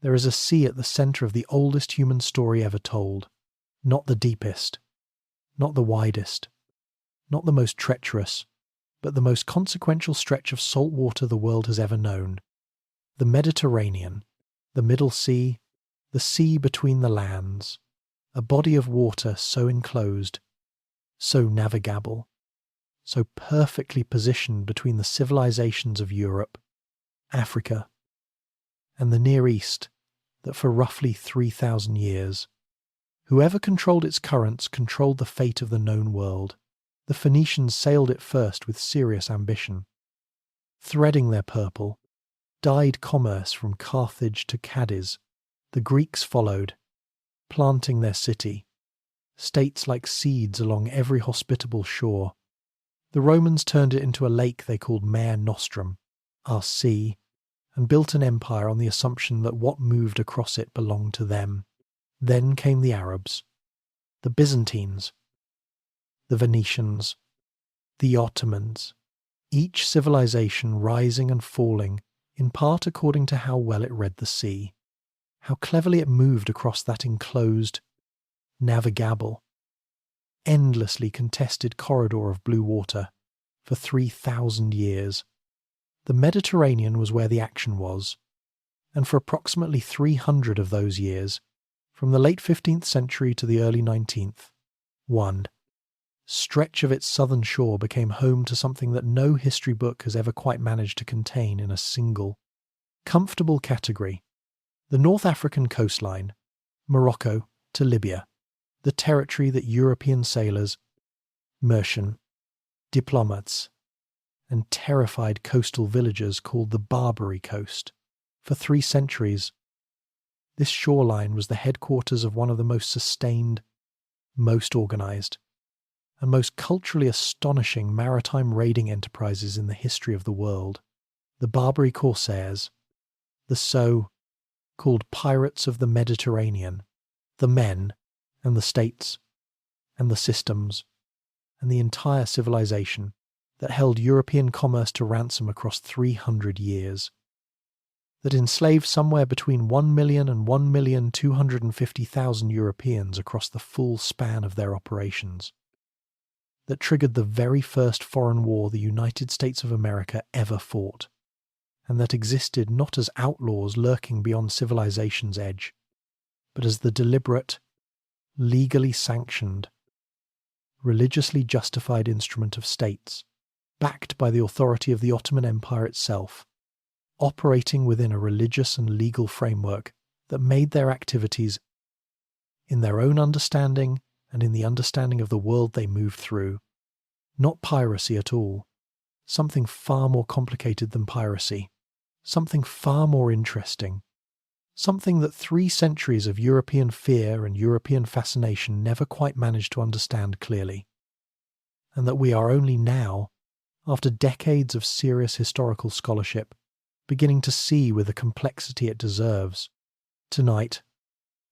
There is a sea at the centre of the oldest human story ever told. Not the deepest, not the widest, not the most treacherous, but the most consequential stretch of salt water the world has ever known. The Mediterranean, the Middle Sea, the sea between the lands, a body of water so enclosed, so navigable, so perfectly positioned between the civilizations of Europe, Africa, and the Near East, that for roughly 3,000 years, whoever controlled its currents controlled the fate of the known world. The Phoenicians sailed it first with serious ambition. Threading their purple, dyed commerce from Carthage to Cadiz, the Greeks followed, planting their city, states like seeds along every hospitable shore. The Romans turned it into a lake they called Mare Nostrum, our sea, and built an empire on the assumption that what moved across it belonged to them. Then came the Arabs, the Byzantines, the Venetians, the Ottomans, each civilization rising and falling, in part according to how well it read the sea, how cleverly it moved across that enclosed, navigable, endlessly contested corridor of blue water for 3,000 years. The Mediterranean was where the action was, and for approximately 300 of those years, from the late 15th century to the early 19th, one stretch of its southern shore became home to something that no history book has ever quite managed to contain in a single, comfortable category: the North African coastline, Morocco to Libya, the territory that European sailors, merchants, diplomats, and terrified coastal villagers called the Barbary Coast. For 3 centuries, this shoreline was the headquarters of one of the most sustained, most organised, and most culturally astonishing maritime raiding enterprises in the history of the world. The Barbary corsairs, the so-called pirates of the Mediterranean, the men and the states and the systems and the entire civilization that held European commerce to ransom across 300 years, that enslaved somewhere between 1 million and 1,250,000 Europeans across the full span of their operations, that triggered the very first foreign war the United States of America ever fought, and that existed not as outlaws lurking beyond civilization's edge, but as the deliberate, legally sanctioned, religiously justified instrument of states, backed by the authority of the Ottoman Empire itself, operating within a religious and legal framework that made their activities, in their own understanding and in the understanding of the world they moved through, not piracy at all, something far more complicated than piracy, something far more interesting, something that 3 centuries of European fear and European fascination never quite managed to understand clearly, and that we are only now, after decades of serious historical scholarship, beginning to see with the complexity it deserves. Tonight,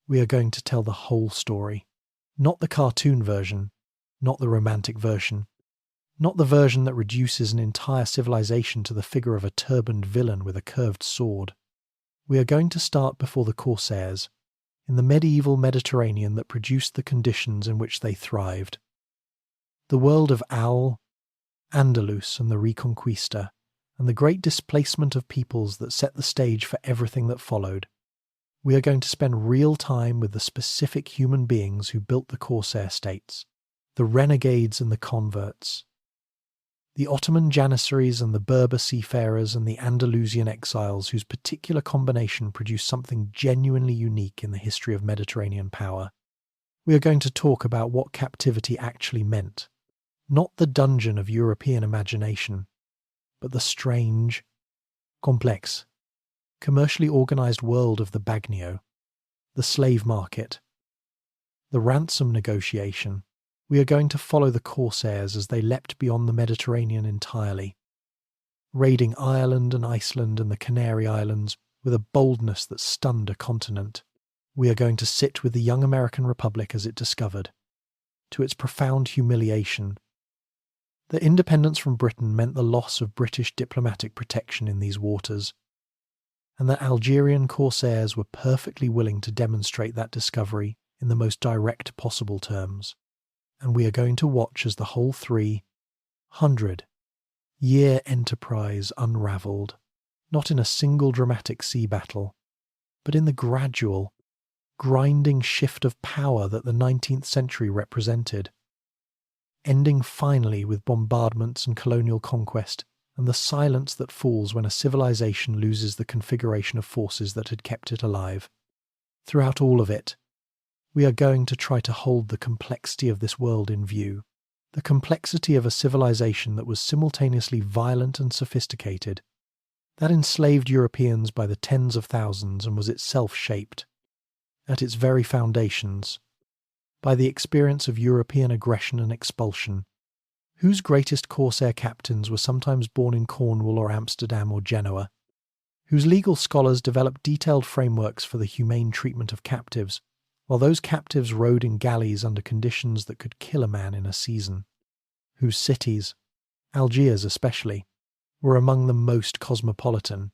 we are going to tell the whole story. Not the cartoon version, not the romantic version, not the version that reduces an entire civilization to the figure of a turbaned villain with a curved sword. We are going to start before the corsairs, in the medieval Mediterranean that produced the conditions in which they thrived. The world of al-Andalus and the Reconquista, and the great displacement of peoples that set the stage for everything that followed. We are going to spend real time with the specific human beings who built the corsair states, the renegades and the converts, the Ottoman janissaries and the Berber seafarers and the Andalusian exiles whose particular combination produced something genuinely unique in the history of Mediterranean power. We are going to talk about what captivity actually meant, not the dungeon of European imagination, but the strange, complex, commercially organised world of the bagnio, the slave market, the ransom negotiation. We are going to follow the corsairs as they leapt beyond the Mediterranean entirely, raiding Ireland and Iceland and the Canary Islands with a boldness that stunned a continent. We are going to sit with the young American Republic as it discovered, to its profound humiliation, that independence from Britain meant the loss of British diplomatic protection in these waters, and that Algerian corsairs were perfectly willing to demonstrate that discovery in the most direct possible terms. And we are going to watch as the whole 300-year enterprise unravelled, not in a single dramatic sea battle, but in the gradual, grinding shift of power that the 19th century represented, ending finally with bombardments and colonial conquest and the silence that falls when a civilization loses the configuration of forces that had kept it alive. Throughout all of it, we are going to try to hold the complexity of this world in view, the complexity of a civilization that was simultaneously violent and sophisticated, that enslaved Europeans by the tens of thousands and was itself shaped, at its very foundations, by the experience of European aggression and expulsion, whose greatest corsair captains were sometimes born in Cornwall or Amsterdam or Genoa, whose legal scholars developed detailed frameworks for the humane treatment of captives, while those captives rode in galleys under conditions that could kill a man in a season, whose cities, Algiers especially, were among the most cosmopolitan,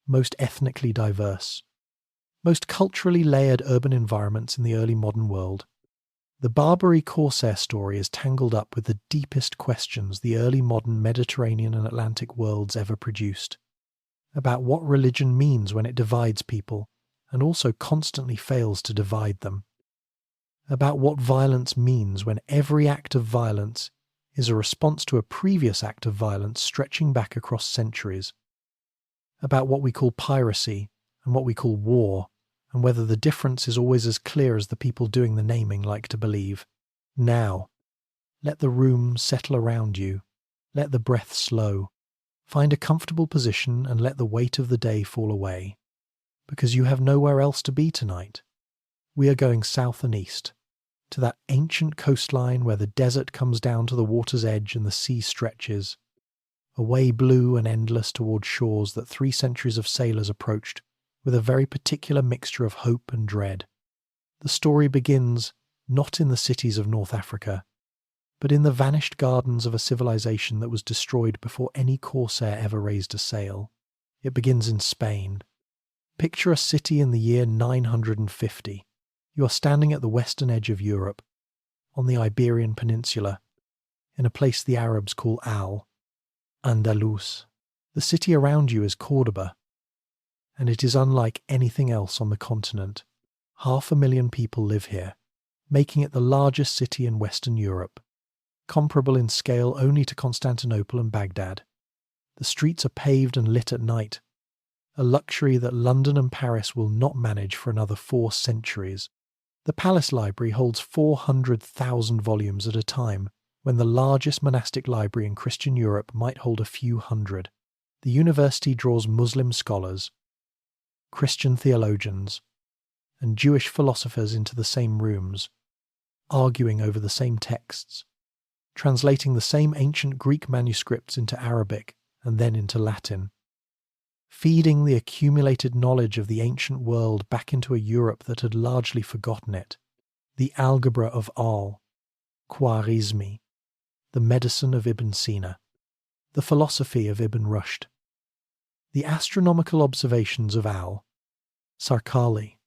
most ethnically diverse, most culturally layered urban environments in the early modern world. The Barbary corsair story is tangled up with the deepest questions the early modern Mediterranean and Atlantic worlds ever produced, about what religion means when it divides people and also constantly fails to divide them, about what violence means when every act of violence is a response to a previous act of violence stretching back across centuries, about what we call piracy and what we call war, and whether the difference is always as clear as the people doing the naming like to believe. Now, let the room settle around you, let the breath slow, find a comfortable position and let the weight of the day fall away, because you have nowhere else to be tonight. We are going south and east, to that ancient coastline where the desert comes down to the water's edge and the sea stretches, away blue and endless toward shores that 3 centuries of sailors approached with a very particular mixture of hope and dread. The story begins not in the cities of North Africa, but in the vanished gardens of a civilization that was destroyed before any corsair ever raised a sail. It begins in Spain. Picture a city in the year 950. You are standing at the western edge of Europe, on the Iberian Peninsula, in a place the Arabs call al-Andalus. The city around you is Cordoba, and it is unlike anything else on the continent. 500,000 people live here, making it the largest city in Western Europe, comparable in scale only to Constantinople and Baghdad. The streets are paved and lit at night, a luxury that London and Paris will not manage for another 4 centuries. The Palace Library holds 400,000 volumes at a time, when the largest monastic library in Christian Europe might hold a few hundred. The university draws Muslim scholars, Christian theologians, and Jewish philosophers into the same rooms, arguing over the same texts, translating the same ancient Greek manuscripts into Arabic and then into Latin, feeding the accumulated knowledge of the ancient world back into a Europe that had largely forgotten it, the algebra of al-Khwarizmi, the medicine of Ibn Sina, the philosophy of Ibn Rushd, the astronomical observations of al-Sarkali.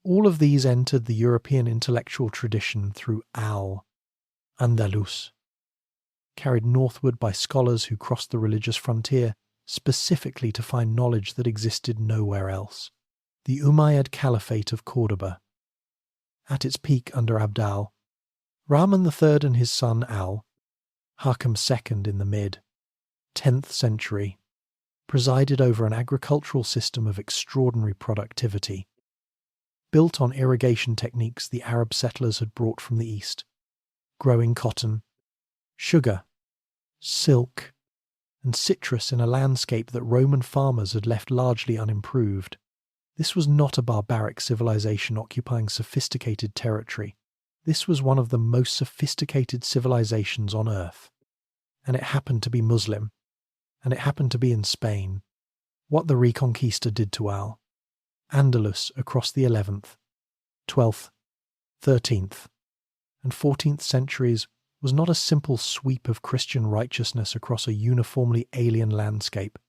All of these entered the European intellectual tradition through al-Andalus, carried northward by scholars who crossed the religious frontier specifically to find knowledge that existed nowhere else. The Umayyad Caliphate of Cordoba, at its peak under Abdal, Rahman III and his son Al-Hakam II in the mid-10th century, presided over an agricultural system of extraordinary productivity, built on irrigation techniques the Arab settlers had brought from the east, growing cotton, sugar, silk, and citrus in a landscape that Roman farmers had left largely unimproved. This was not a barbaric civilization occupying sophisticated territory. This was one of the most sophisticated civilizations on earth. And it happened to be Muslim. And it happened to be in Spain. What the Reconquista did to al-Andalus across the 11th, 12th, 13th, and 14th centuries was not a simple sweep of Christian righteousness across a uniformly alien landscape.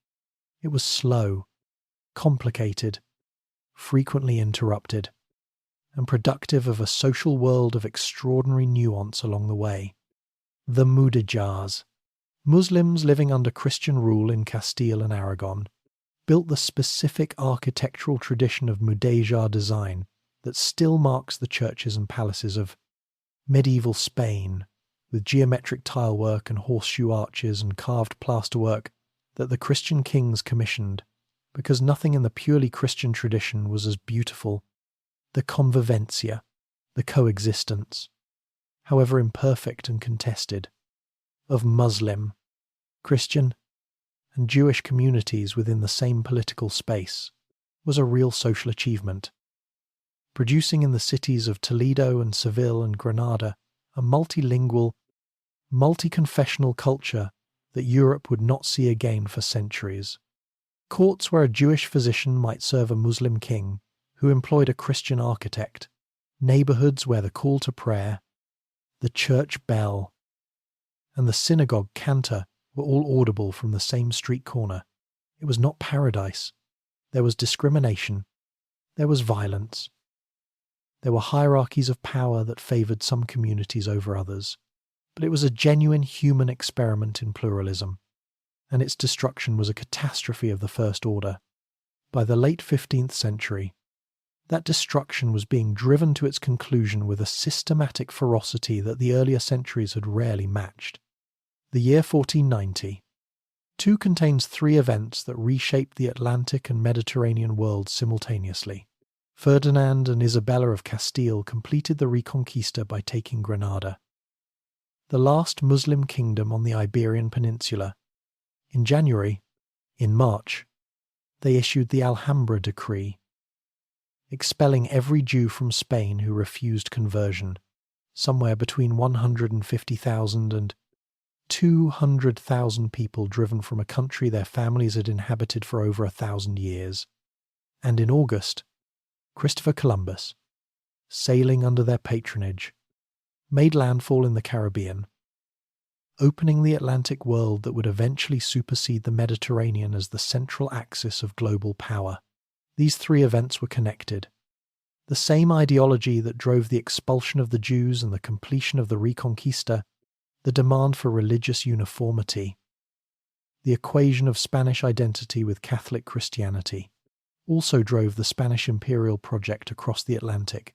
It was slow, complicated, frequently interrupted, and productive of a social world of extraordinary nuance along the way. The Mudéjars, Muslims living under Christian rule in Castile and Aragon, built the specific architectural tradition of Mudéjar design that still marks the churches and palaces of medieval Spain, with geometric tilework and horseshoe arches and carved plasterwork that the Christian kings commissioned, because nothing in the purely Christian tradition was as beautiful. The convivencia, the coexistence, however imperfect and contested, of Muslim, Christian, and Jewish communities within the same political space, was a real social achievement, producing in the cities of Toledo and Seville and Granada a multilingual, multi-confessional culture that Europe would not see again for centuries. Courts where a Jewish physician might serve a Muslim king who employed a Christian architect, neighborhoods where the call to prayer, the church bell, and the synagogue cantor were all audible from the same street corner. It was not paradise. There was discrimination. There was violence. There were hierarchies of power that favored some communities over others. But it was a genuine human experiment in pluralism, and its destruction was a catastrophe of the first order. By the late 15th century, that destruction was being driven to its conclusion with a systematic ferocity that the earlier centuries had rarely matched. The year 1490 contains three events that reshaped the Atlantic and Mediterranean worlds simultaneously. Ferdinand and Isabella of Castile completed the Reconquista by taking Granada, the last Muslim kingdom on the Iberian Peninsula. In March, they issued the Alhambra Decree, expelling every Jew from Spain who refused conversion, somewhere between 150,000 and 200,000 people driven from a country their families had inhabited for over 1,000 years. And in August, Christopher Columbus, sailing under their patronage, made landfall in the Caribbean, opening the Atlantic world that would eventually supersede the Mediterranean as the central axis of global power. These three events were connected. The same ideology that drove the expulsion of the Jews and the completion of the Reconquista, the demand for religious uniformity, the equation of Spanish identity with Catholic Christianity, also drove the Spanish imperial project across the Atlantic.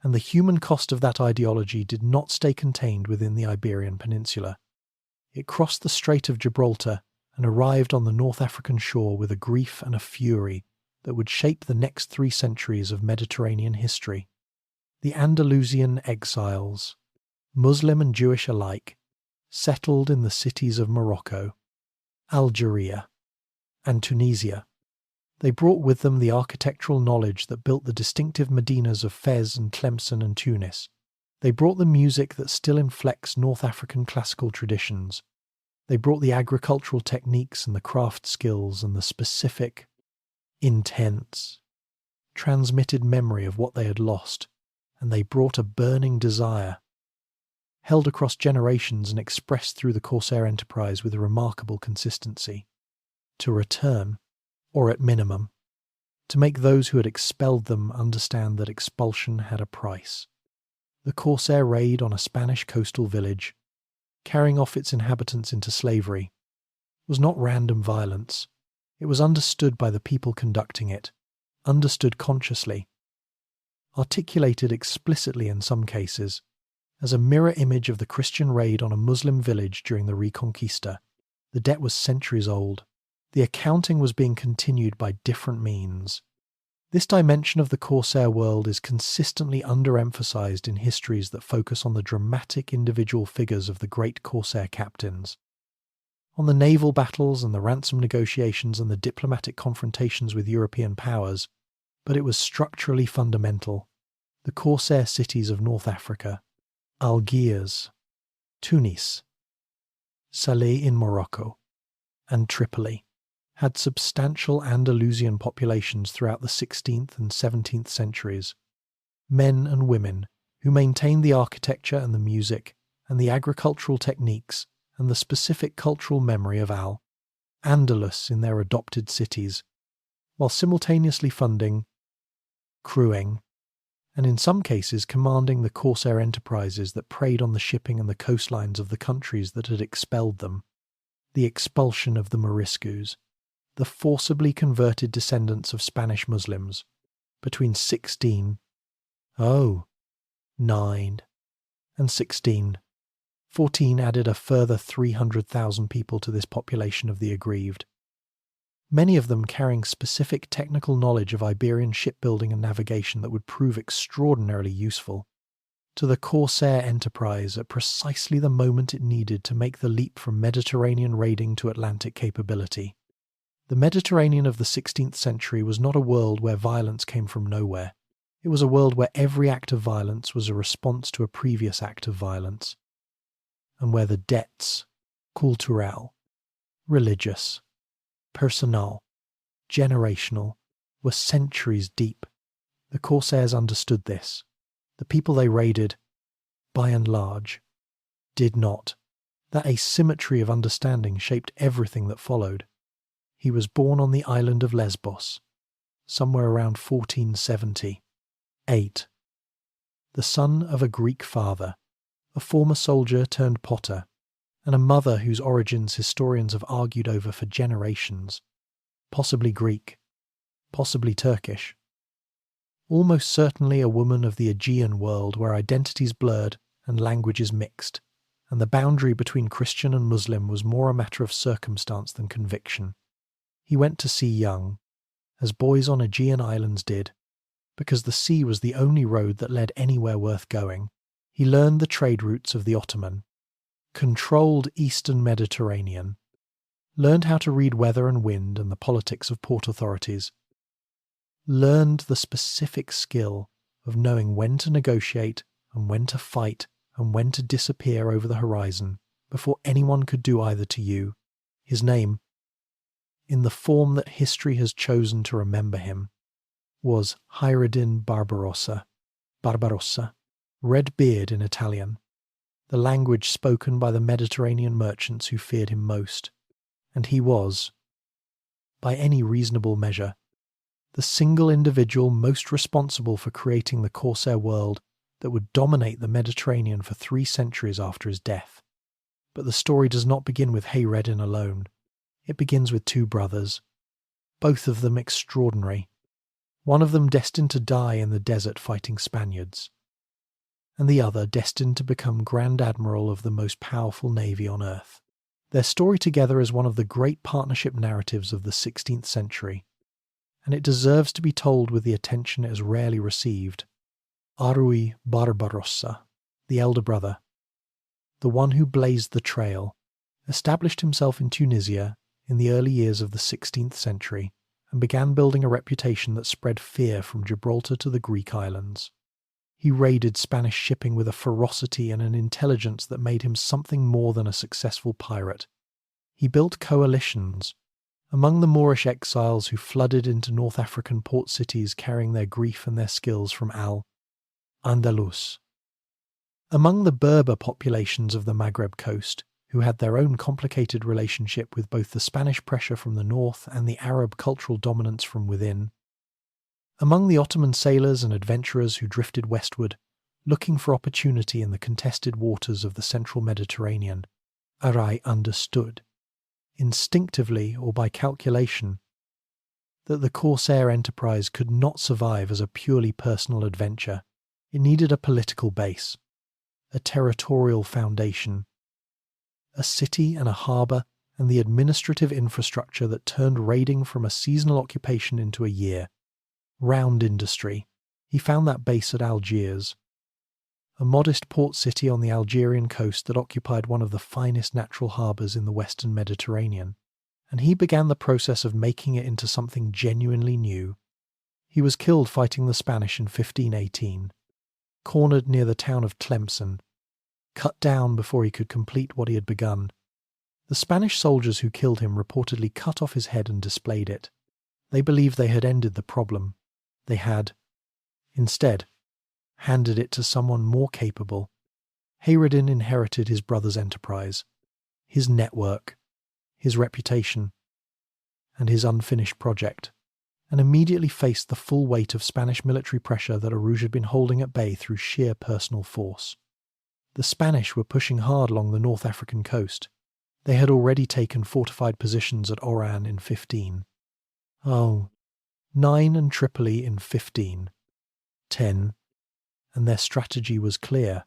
And the human cost of that ideology did not stay contained within the Iberian Peninsula. It crossed the Strait of Gibraltar and arrived on the North African shore with a grief and a fury that would shape the next 3 centuries of Mediterranean history. The Andalusian exiles, Muslim and Jewish alike, settled in the cities of Morocco, Algeria, and Tunisia. They brought with them the architectural knowledge that built the distinctive Medinas of Fez and Tlemcen and Tunis. They brought the music that still inflects North African classical traditions. They brought the agricultural techniques and the craft skills and the specific, intense, transmitted memory of what they had lost, and they brought a burning desire, held across generations and expressed through the corsair enterprise with remarkable consistency, to return, or at minimum, to make those who had expelled them understand that expulsion had a price. The corsair raid on a Spanish coastal village, carrying off its inhabitants into slavery, was not random violence. It was understood by the people conducting it, understood consciously, articulated explicitly in some cases, as a mirror image of the Christian raid on a Muslim village during the Reconquista. The debt was centuries old. The accounting was being continued by different means. This dimension of the corsair world is consistently underemphasized in histories that focus on the dramatic individual figures of the great corsair captains, on the naval battles and the ransom negotiations and the diplomatic confrontations with European powers, but it was structurally fundamental. The corsair cities of North Africa, Algiers, Tunis, Salé in Morocco, and Tripoli, had substantial Andalusian populations throughout the 16th and 17th centuries, men and women who maintained the architecture and the music and the agricultural techniques and the specific cultural memory of al-Andalus in their adopted cities, while simultaneously funding, crewing, and in some cases commanding the corsair enterprises that preyed on the shipping and the coastlines of the countries that had expelled them. The expulsion of the Moriscos, the forcibly converted descendants of Spanish Muslims, between 9 and 14 added a further 300,000 people to this population of the aggrieved, many of them carrying specific technical knowledge of Iberian shipbuilding and navigation that would prove extraordinarily useful to the corsair enterprise at precisely the moment it needed to make the leap from Mediterranean raiding to Atlantic capability. The Mediterranean of the 16th century was not a world where violence came from nowhere. It was a world where every act of violence was a response to a previous act of violence, and where the debts, cultural, religious, personal, generational, were centuries deep. The corsairs understood this. The people they raided, by and large, did not. That asymmetry of understanding shaped everything that followed. He was born on the island of Lesbos, somewhere around 1478. The son of a Greek father, a former soldier turned potter, and a mother whose origins historians have argued over for generations, possibly Greek, possibly Turkish. Almost certainly a woman of the Aegean world where identities blurred and languages mixed, and the boundary between Christian and Muslim was more a matter of circumstance than conviction. He went to sea young, as boys on Aegean islands did, because the sea was the only road that led anywhere worth going. He learned the trade routes of the Ottoman, controlled Eastern Mediterranean, learned how to read weather and wind and the politics of port authorities, learned the specific skill of knowing when to negotiate and when to fight and when to disappear over the horizon before anyone could do either to you. His name, in the form that history has chosen to remember him, was Hayreddin Barbarossa, red beard in Italian, the language spoken by the Mediterranean merchants who feared him most, and he was, by any reasonable measure, the single individual most responsible for creating the corsair world that would dominate the Mediterranean for 3 centuries after his death. But the story does not begin with Hayreddin alone. It begins with 2 brothers, both of them extraordinary, one of them destined to die in the desert fighting Spaniards, and the other destined to become Grand Admiral of the most powerful navy on earth. Their story together is one of the great partnership narratives of the 16th century, and it deserves to be told with the attention it has rarely received. Aruj Barbarossa, the elder brother, the one who blazed the trail, established himself in Tunisia in the early years of the 16th century and began building a reputation that spread fear from Gibraltar to the Greek islands. He raided Spanish shipping with a ferocity and an intelligence that made him something more than a successful pirate. He built coalitions among the Moorish exiles who flooded into North African port cities carrying their grief and their skills from al-Andalus. Among the Berber populations of the Maghreb coast, who had their own complicated relationship with both the Spanish pressure from the north and the Arab cultural dominance from within. Among the Ottoman sailors and adventurers who drifted westward, looking for opportunity in the contested waters of the central Mediterranean, Arai understood, instinctively or by calculation, that the corsair enterprise could not survive as a purely personal adventure. It needed a political base, a territorial foundation, a city and a harbour, and the administrative infrastructure that turned raiding from a seasonal occupation into a year round industry. He found that base at Algiers, a modest port city on the Algerian coast that occupied one of the finest natural harbours in the western Mediterranean, and he began the process of making it into something genuinely new. He was killed fighting the Spanish in 1518, cornered near the town of Tlemcen, cut down before he could complete what he had begun. The Spanish soldiers who killed him reportedly cut off his head and displayed it. They believed they had ended the problem. They had, instead, handed it to someone more capable. Hayreddin inherited his brother's enterprise, his network, his reputation, and his unfinished project. and immediately faced the full weight of Spanish military pressure that Aruj had been holding at bay through sheer personal force. The Spanish were pushing hard along the North African coast. They had already taken fortified positions at Oran in 9 and Tripoli in 10, and their strategy was clear.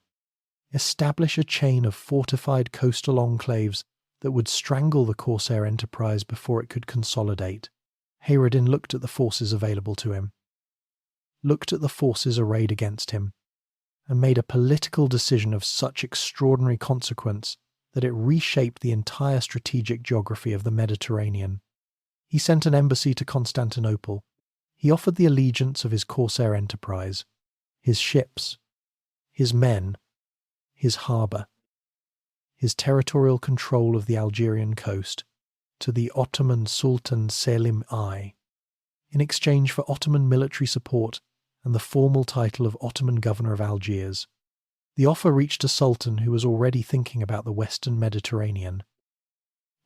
Establish a chain of fortified coastal enclaves that would strangle the corsair enterprise before it could consolidate. Hayreddin looked at the forces available to him, looked at the forces arrayed against him, and made a political decision of such extraordinary consequence that it reshaped the entire strategic geography of the Mediterranean. He sent an embassy to Constantinople. He offered the allegiance of his corsair enterprise, his ships, his men, his harbour, his territorial control of the Algerian coast, to the Ottoman Sultan Selim I, in exchange for Ottoman military support and the formal title of Ottoman Governor of Algiers. The offer reached a sultan who was already thinking about the western Mediterranean,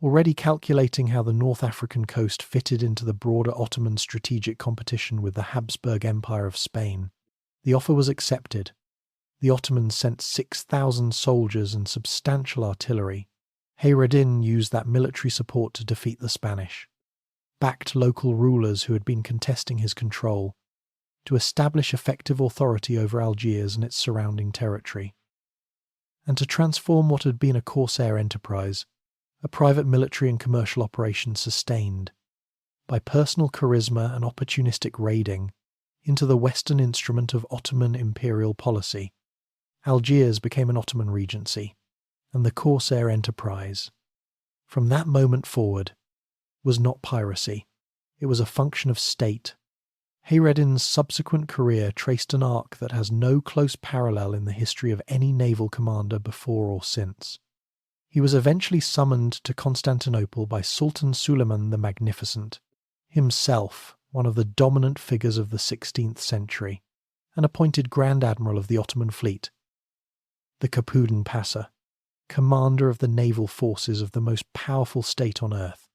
already calculating how the North African coast fitted into the broader Ottoman strategic competition with the Habsburg Empire of Spain. The offer was accepted. The Ottomans sent 6,000 soldiers and substantial artillery. Hayreddin used that military support to defeat the Spanish, backed local rulers who had been contesting his control, to establish effective authority over Algiers and its surrounding territory, and to transform what had been a corsair enterprise, a private military and commercial operation sustained by personal charisma and opportunistic raiding, into the Western instrument of Ottoman imperial policy. Algiers became an Ottoman regency, and the corsair enterprise, from that moment forward, was not piracy. It was a function of state. Hayreddin's subsequent career traced an arc that has no close parallel in the history of any naval commander before or since. He was eventually summoned to Constantinople by Sultan Suleiman the Magnificent, himself one of the dominant figures of the 16th century, and appointed Grand Admiral of the Ottoman fleet, the Capuden Pasha, commander of the naval forces of the most powerful state on earth.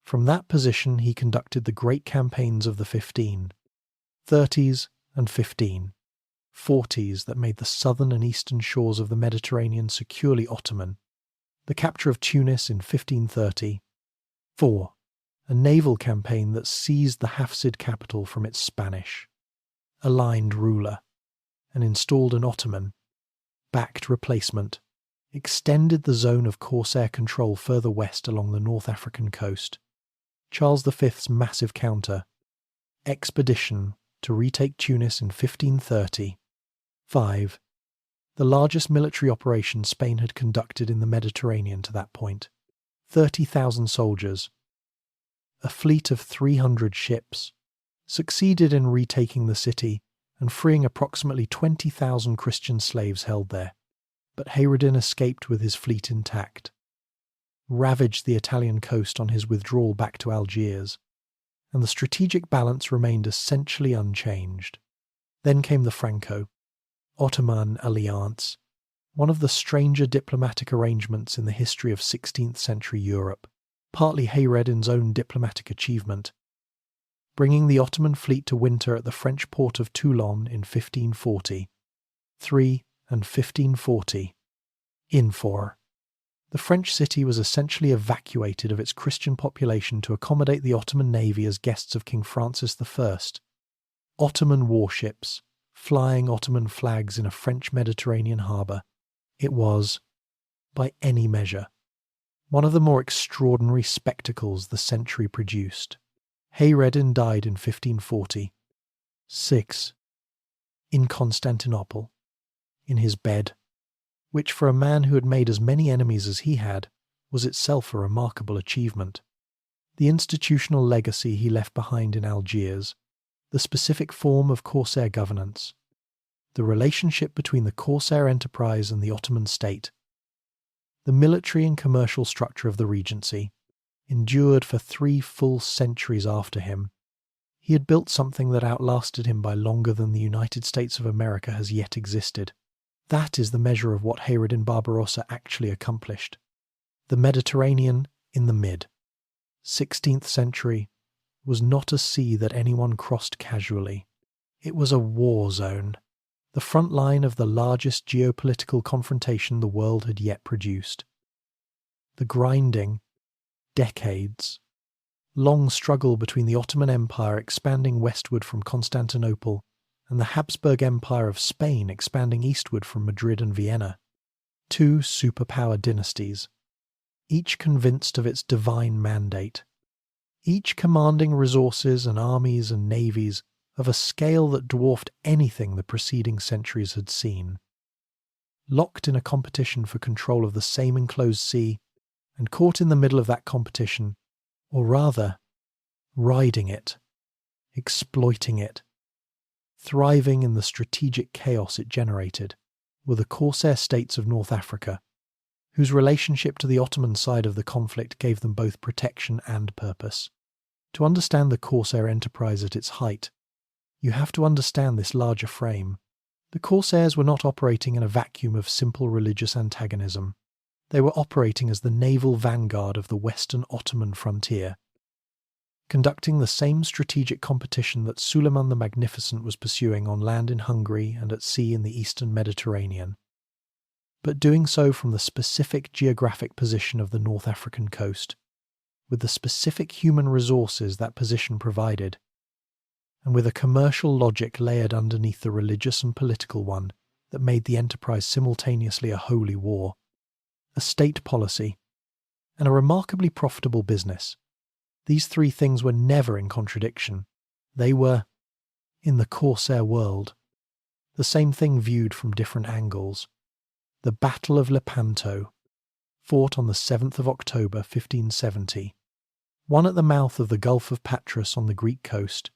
From that position he conducted the great campaigns of the 1530s and 1540s that made the southern and eastern shores of the Mediterranean securely Ottoman. The capture of Tunis in 1534, a naval campaign that seized the Hafsid capital from its Spanish-aligned ruler and installed an Ottoman-backed replacement, extended the zone of corsair control further west along the North African coast. Charles V's massive counter-expedition to retake Tunis in 1535, the largest military operation Spain had conducted in the Mediterranean to that point. 30,000 soldiers, a fleet of 300 ships, succeeded in retaking the city and freeing approximately 20,000 Christian slaves held there. But Hayreddin escaped with his fleet intact, ravaged the Italian coast on his withdrawal back to Algiers, and the strategic balance remained essentially unchanged. Then came the Franco-Ottoman alliance, one of the stranger diplomatic arrangements in the history of 16th century Europe, partly Hayreddin's own diplomatic achievement, bringing the Ottoman fleet to winter at the French port of Toulon in 1543 and 1540. The French city was essentially evacuated of its Christian population to accommodate the Ottoman navy as guests of King Francis I. Ottoman warships, flying Ottoman flags in a French Mediterranean harbour. It was, by any measure, one of the more extraordinary spectacles the century produced. Hayreddin died in 1546, in Constantinople, in his bed, which for a man who had made as many enemies as he had, was itself a remarkable achievement. The institutional legacy he left behind in Algiers, the specific form of corsair governance, the relationship between the corsair enterprise and the Ottoman state, the military and commercial structure of the regency, endured for 3 full centuries after him. He had built something that outlasted him by longer than the United States of America has yet existed. That is the measure of what Hayreddin Barbarossa actually accomplished. The Mediterranean in the mid-16th century was not a sea that anyone crossed casually. It was a war zone, the front line of the largest geopolitical confrontation the world had yet produced. The grinding, decades, long struggle between the Ottoman Empire expanding westward from Constantinople and the Habsburg Empire of Spain expanding eastward from Madrid and Vienna. Two superpower dynasties, each convinced of its divine mandate, each commanding resources and armies and navies of a scale that dwarfed anything the preceding centuries had seen. Locked in a competition for control of the same enclosed sea, and caught in the middle of that competition, or rather, riding it, exploiting it, thriving in the strategic chaos it generated, were the corsair states of North Africa, whose relationship to the Ottoman side of the conflict gave them both protection and purpose. To understand the corsair enterprise at its height, you have to understand this larger frame. The corsairs were not operating in a vacuum of simple religious antagonism. They were operating as the naval vanguard of the Western Ottoman frontier, conducting the same strategic competition that Suleiman the Magnificent was pursuing on land in Hungary and at sea in the eastern Mediterranean, but doing so from the specific geographic position of the North African coast, with the specific human resources that position provided, and with a commercial logic layered underneath the religious and political one that made the enterprise simultaneously a holy war, a state policy, and a remarkably profitable business. These three things were never in contradiction. They were, in the corsair world, the same thing viewed from different angles. The Battle of Lepanto, fought on the 7th of October 1570, one at the mouth of the Gulf of Patras on the Greek coast,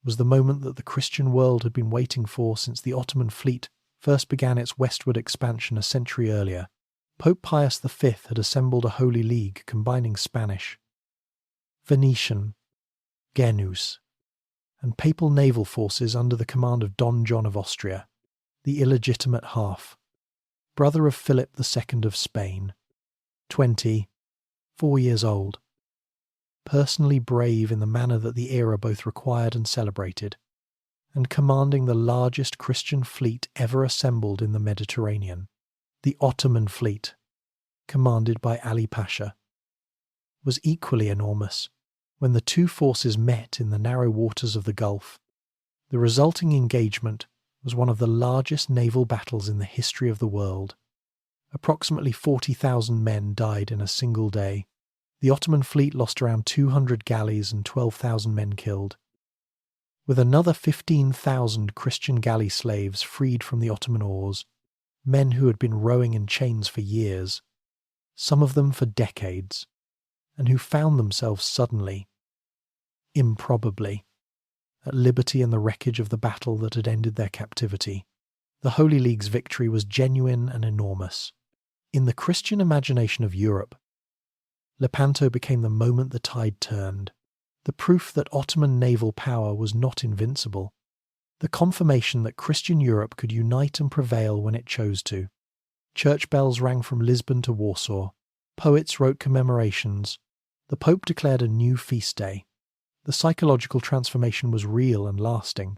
was the moment that the Christian world had been waiting for since the Ottoman fleet first began its westward expansion a century earlier. Pope Pius V had assembled a Holy League combining Spanish, Venetian, Genoese, and papal naval forces under the command of Don John of Austria, the illegitimate half, brother of Philip II of Spain, 24 years old, personally brave in the manner that the era both required and celebrated, and commanding the largest Christian fleet ever assembled in the Mediterranean. The Ottoman fleet, commanded by Ali Pasha, was equally enormous. When the two forces met in the narrow waters of the Gulf, the resulting engagement was one of the largest naval battles in the history of the world. Approximately 40,000 men died in a single day. The Ottoman fleet lost around 200 galleys and 12,000 men killed, with another 15,000 Christian galley slaves freed from the Ottoman oars, men who had been rowing in chains for years, some of them for decades, and who found themselves suddenly, improbably, at liberty in the wreckage of the battle that had ended their captivity. The Holy League's victory was genuine and enormous. In the Christian imagination of Europe, Lepanto became the moment the tide turned, the proof that Ottoman naval power was not invincible, the confirmation that Christian Europe could unite and prevail when it chose to. Church bells rang from Lisbon to Warsaw, poets wrote commemorations, the Pope declared a new feast day. The psychological transformation was real and lasting.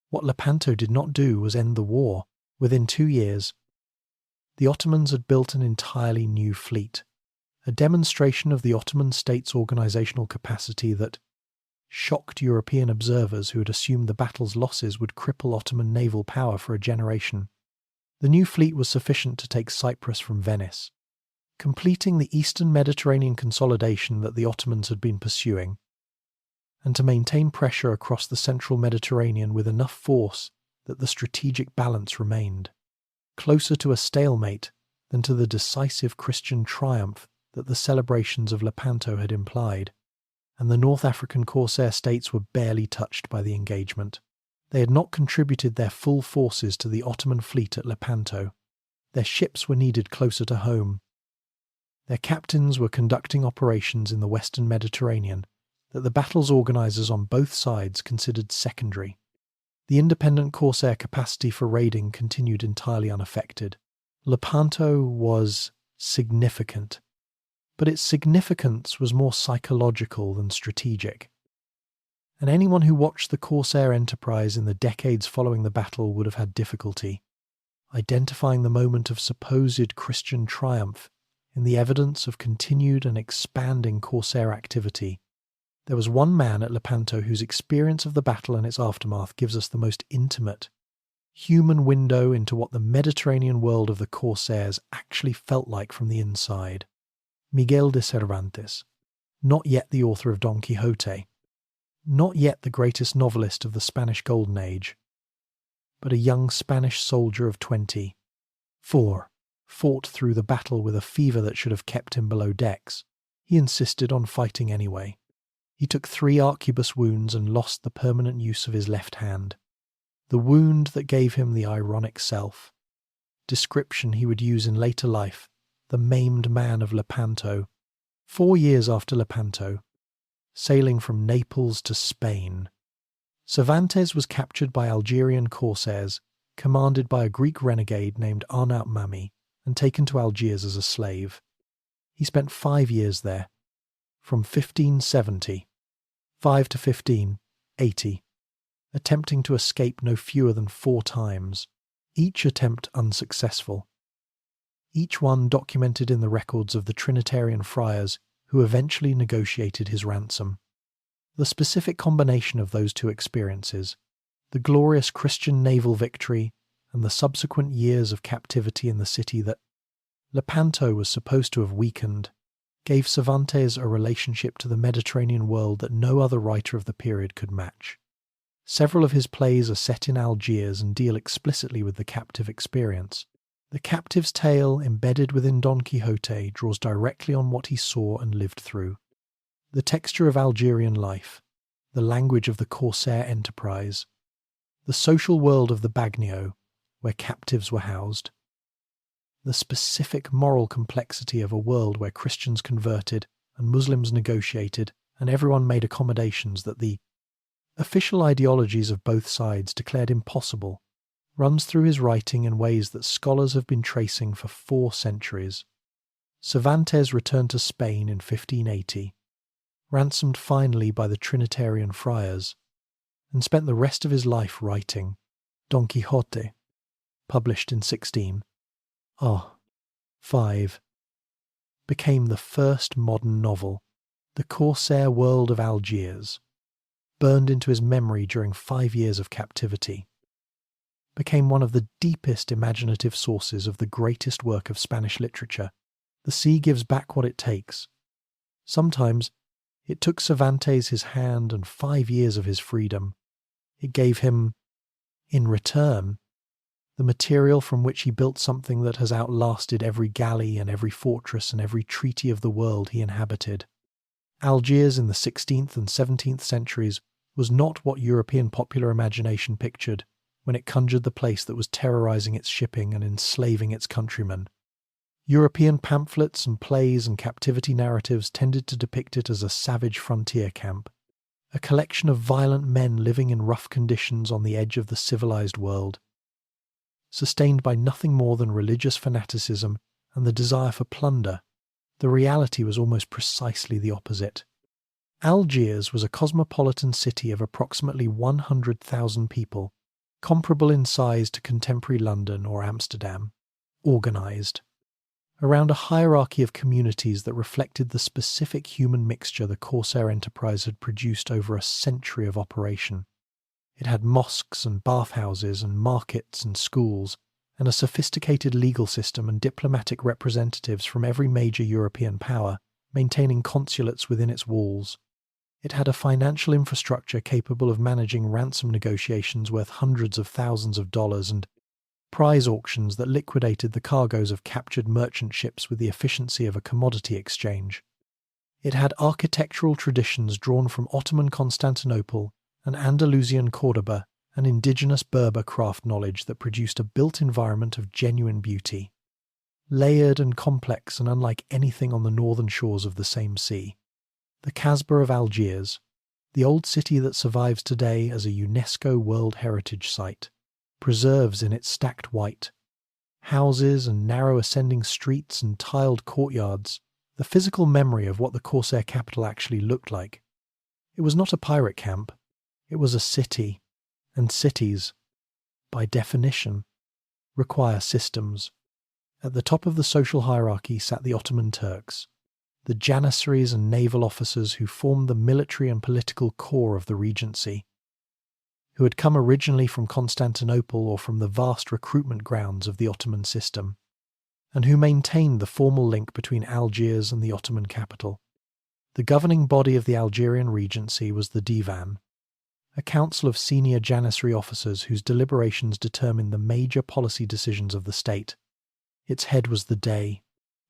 What Lepanto did not do was end the war. Within 2 years, the Ottomans had built an entirely new fleet, a demonstration of the Ottoman state's organizational capacity that shocked European observers who had assumed the battle's losses would cripple Ottoman naval power for a generation. The new fleet was sufficient to take Cyprus from Venice, completing the eastern Mediterranean consolidation that the Ottomans had been pursuing, and to maintain pressure across the central Mediterranean with enough force that the strategic balance remained, closer to a stalemate than to the decisive Christian triumph that the celebrations of Lepanto had implied, and the North African corsair states were barely touched by the engagement. They had not contributed their full forces to the Ottoman fleet at Lepanto. Their ships were needed closer to home. Their captains were conducting operations in the western Mediterranean that the battle's organisers on both sides considered secondary. The independent corsair capacity for raiding continued entirely unaffected. Lepanto was significant, but its significance was more psychological than strategic. and anyone who watched the corsair enterprise in the decades following the battle would have had difficulty identifying the moment of supposed Christian triumph in the evidence of continued and expanding corsair activity. There was one man at Lepanto whose experience of the battle and its aftermath gives us the most intimate, human window into what the Mediterranean world of the corsairs actually felt like from the inside. Miguel de Cervantes, not yet the author of Don Quixote, not yet the greatest novelist of the Spanish Golden Age, but a young Spanish soldier of 24, fought through the battle with a fever that should have kept him below decks. He insisted on fighting anyway. He took 3 arquebus wounds and lost the permanent use of his left hand. The wound that gave him the ironic self. Description he would use in later life, the maimed man of Lepanto. 4 years after Lepanto, sailing from Naples to Spain, Cervantes was captured by Algerian corsairs, commanded by a Greek renegade named Arnaut Mami, and taken to Algiers as a slave. He spent 5 years there, from 1575 to 1580, attempting to escape no fewer than 4 times, each attempt unsuccessful. Each one documented in the records of the Trinitarian friars who eventually negotiated his ransom. The specific combination of those 2 experiences, the glorious Christian naval victory and the subsequent years of captivity in the city that Lepanto was supposed to have weakened, gave Cervantes a relationship to the Mediterranean world that no other writer of the period could match. Several of his plays are set in Algiers and deal explicitly with the captive experience. The captive's tale, embedded within Don Quixote, draws directly on what he saw and lived through. The texture of Algerian life, the language of the corsair enterprise, the social world of the Bagnio, where captives were housed, the specific moral complexity of a world where Christians converted and Muslims negotiated and everyone made accommodations that the official ideologies of both sides declared impossible, runs through his writing in ways that scholars have been tracing for 4 centuries. Cervantes returned to Spain in 1580, ransomed finally by the Trinitarian friars, and spent the rest of his life writing Don Quixote, published in 1605, became the first modern novel, The Corsair World of Algiers, burned into his memory during 5 years of captivity, became one of the deepest imaginative sources of the greatest work of Spanish literature. The sea gives back what it takes. Sometimes it took Cervantes his hand and 5 years of his freedom. It gave him, in return, the material from which he built something that has outlasted every galley and every fortress and every treaty of the world he inhabited. Algiers in the 16th and 17th centuries was not what European popular imagination pictured when it conjured the place that was terrorizing its shipping and enslaving its countrymen. European pamphlets and plays and captivity narratives tended to depict it as a savage frontier camp, a collection of violent men living in rough conditions on the edge of the civilized world, sustained by nothing more than religious fanaticism and the desire for plunder. The reality was almost precisely the opposite. Algiers was a cosmopolitan city of approximately 100,000 people, comparable in size to contemporary London or Amsterdam, organized around a hierarchy of communities that reflected the specific human mixture the corsair enterprise had produced over a century of operation. It had mosques and bathhouses and markets and schools, and a sophisticated legal system and diplomatic representatives from every major European power maintaining consulates within its walls. It had a financial infrastructure capable of managing ransom negotiations worth hundreds of thousands of dollars and prize auctions that liquidated the cargoes of captured merchant ships with the efficiency of a commodity exchange. It had architectural traditions drawn from Ottoman Constantinople and Andalusian Cordoba and indigenous Berber craft knowledge that produced a built environment of genuine beauty, layered and complex and unlike anything on the northern shores of the same sea. The Casbah of Algiers, the old city that survives today as a UNESCO World Heritage Site, preserves in its stacked white houses and narrow ascending streets and tiled courtyards the physical memory of what the corsair capital actually looked like. It was not a pirate camp, It was a city, and cities, by definition, require systems. At the top of the social hierarchy sat the Ottoman Turks, the janissaries and naval officers who formed the military and political core of the regency, who had come originally from Constantinople or from the vast recruitment grounds of the Ottoman system, and who maintained the formal link between Algiers and the Ottoman capital. The governing body of the Algerian regency was the Divan, a council of senior janissary officers whose deliberations determined the major policy decisions of the state. Its head was the Dey,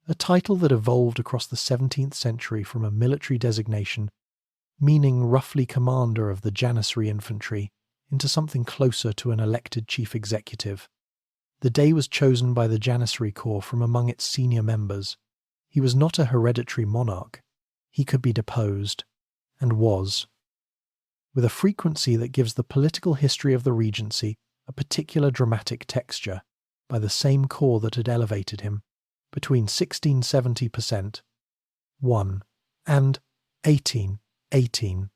a title that evolved across the 17th century from a military designation meaning roughly commander of the janissary infantry into something closer to an elected chief executive. The Dey was chosen by the janissary corps from among its senior members. He was not a hereditary monarch. He could be deposed, and was, with a frequency that gives the political history of the regency a particular dramatic texture, by the same corps that had elevated him, between 1670% 1 and 1818.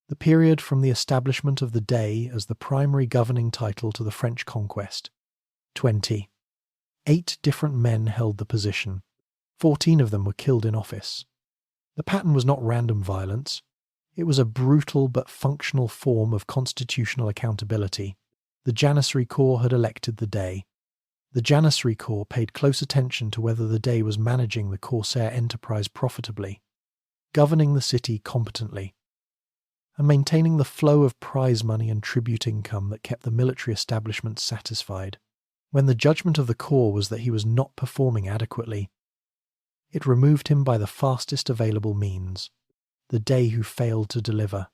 The period from the establishment of the Dey as the primary governing title to the French conquest. 20. 8 different men held the position. 14 of them were killed in office. The pattern was not random violence. It was a brutal but functional form of constitutional accountability. The janissary corps had elected the Dey. The janissary corps paid close attention to whether the Dey was managing the corsair enterprise profitably, governing the city competently, and maintaining the flow of prize money and tribute income that kept the military establishment satisfied. When the judgment of the corps was that he was not performing adequately, it removed him by the fastest available means. The Dey who failed to deliver,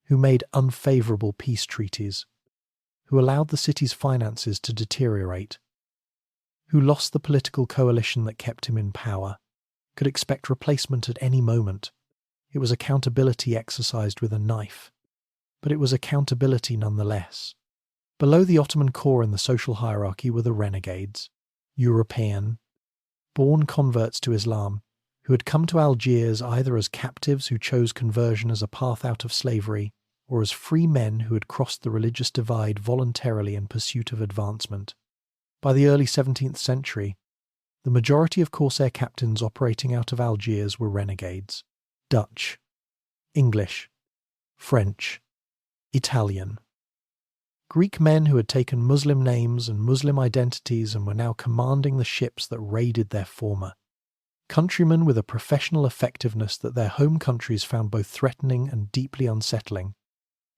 who made unfavourable peace treaties, who allowed the city's finances to deteriorate, who lost the political coalition that kept him in power, could expect replacement at any moment. It was accountability exercised with a knife, but it was accountability nonetheless. Below the Ottoman core in the social hierarchy were the renegades, European, born converts to Islam, who had come to Algiers either as captives who chose conversion as a path out of slavery, or as free men who had crossed the religious divide voluntarily in pursuit of advancement. By the early 17th century, the majority of corsair captains operating out of Algiers were renegades. Dutch, English, French, Italian. Greek men who had taken Muslim names and Muslim identities and were now commanding the ships that raided their former. Countrymen with a professional effectiveness that their home countries found both threatening and deeply unsettling.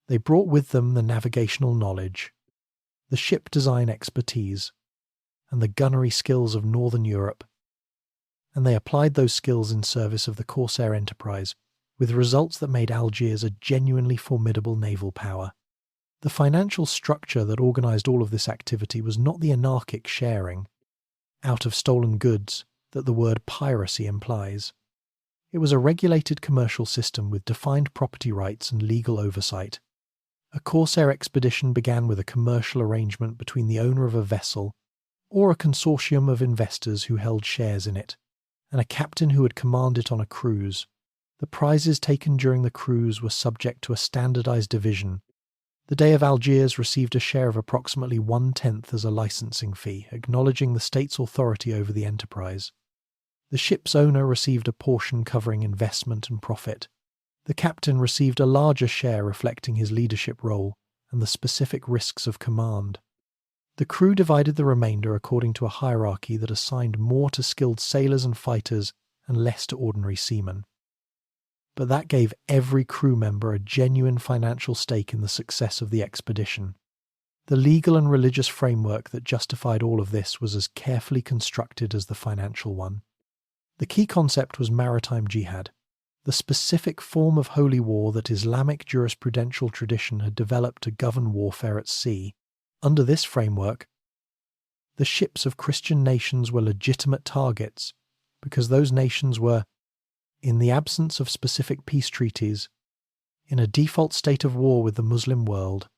They brought with them the navigational knowledge, the ship design expertise, and the gunnery skills of Northern Europe, and they applied those skills in service of the corsair enterprise, with results that made Algiers a genuinely formidable naval power. The financial structure that organised all of this activity was not the anarchic sharing, out of stolen goods, that the word piracy implies. It was a regulated commercial system with defined property rights and legal oversight. A corsair expedition began with a commercial arrangement between the owner of a vessel or a consortium of investors who held shares in it, and a captain who would command it on a cruise. The prizes taken during the cruise were subject to a standardized division. The Dey of Algiers received a share of approximately 1/10 as a licensing fee, acknowledging the state's authority over the enterprise. The ship's owner received a portion covering investment and profit. The captain received a larger share reflecting his leadership role and the specific risks of command. The crew divided the remainder according to a hierarchy that assigned more to skilled sailors and fighters and less to ordinary seamen. But that gave every crew member a genuine financial stake in the success of the expedition. The legal and religious framework that justified all of this was as carefully constructed as the financial one. The key concept was maritime jihad, the specific form of holy war that Islamic jurisprudential tradition had developed to govern warfare at sea. Under this framework, the ships of Christian nations were legitimate targets because those nations were, in the absence of specific peace treaties, in a default state of war with the Muslim world.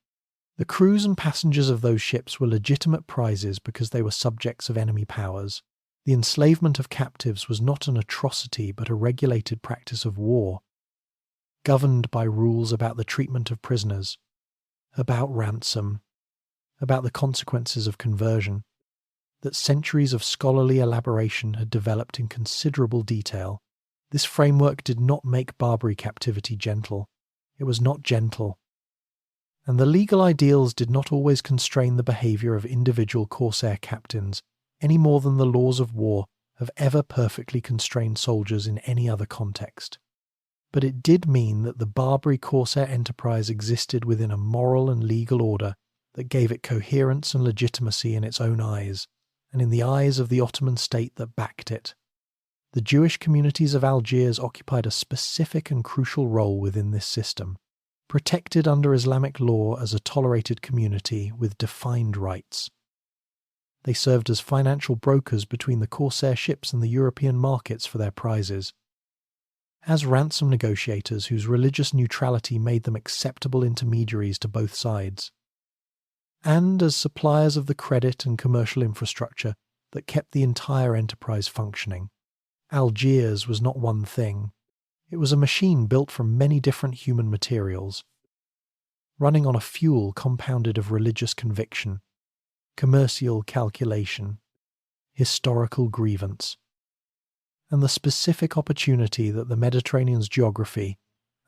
The crews and passengers of those ships were legitimate prizes because they were subjects of enemy powers. The enslavement of captives was not an atrocity but a regulated practice of war. governed by rules about the treatment of prisoners, about ransom, about the consequences of conversion, that centuries of scholarly elaboration had developed in considerable detail. This framework did not make Barbary captivity gentle. It was not gentle. And the legal ideals did not always constrain the behaviour of individual corsair captains any more than the laws of war have ever perfectly constrained soldiers in any other context. But it did mean that the Barbary corsair enterprise existed within a moral and legal order that gave it coherence and legitimacy in its own eyes, and in the eyes of the Ottoman state that backed it. The Jewish communities of Algiers occupied a specific and crucial role within this system, protected under Islamic law as a tolerated community with defined rights. They served as financial brokers between the corsair ships and the European markets for their prizes, as ransom negotiators whose religious neutrality made them acceptable intermediaries to both sides, and as suppliers of the credit and commercial infrastructure that kept the entire enterprise functioning. Algiers was not one thing. It was a machine built from many different human materials, running on a fuel compounded of religious conviction, commercial calculation, historical grievance, and the specific opportunity that the Mediterranean's geography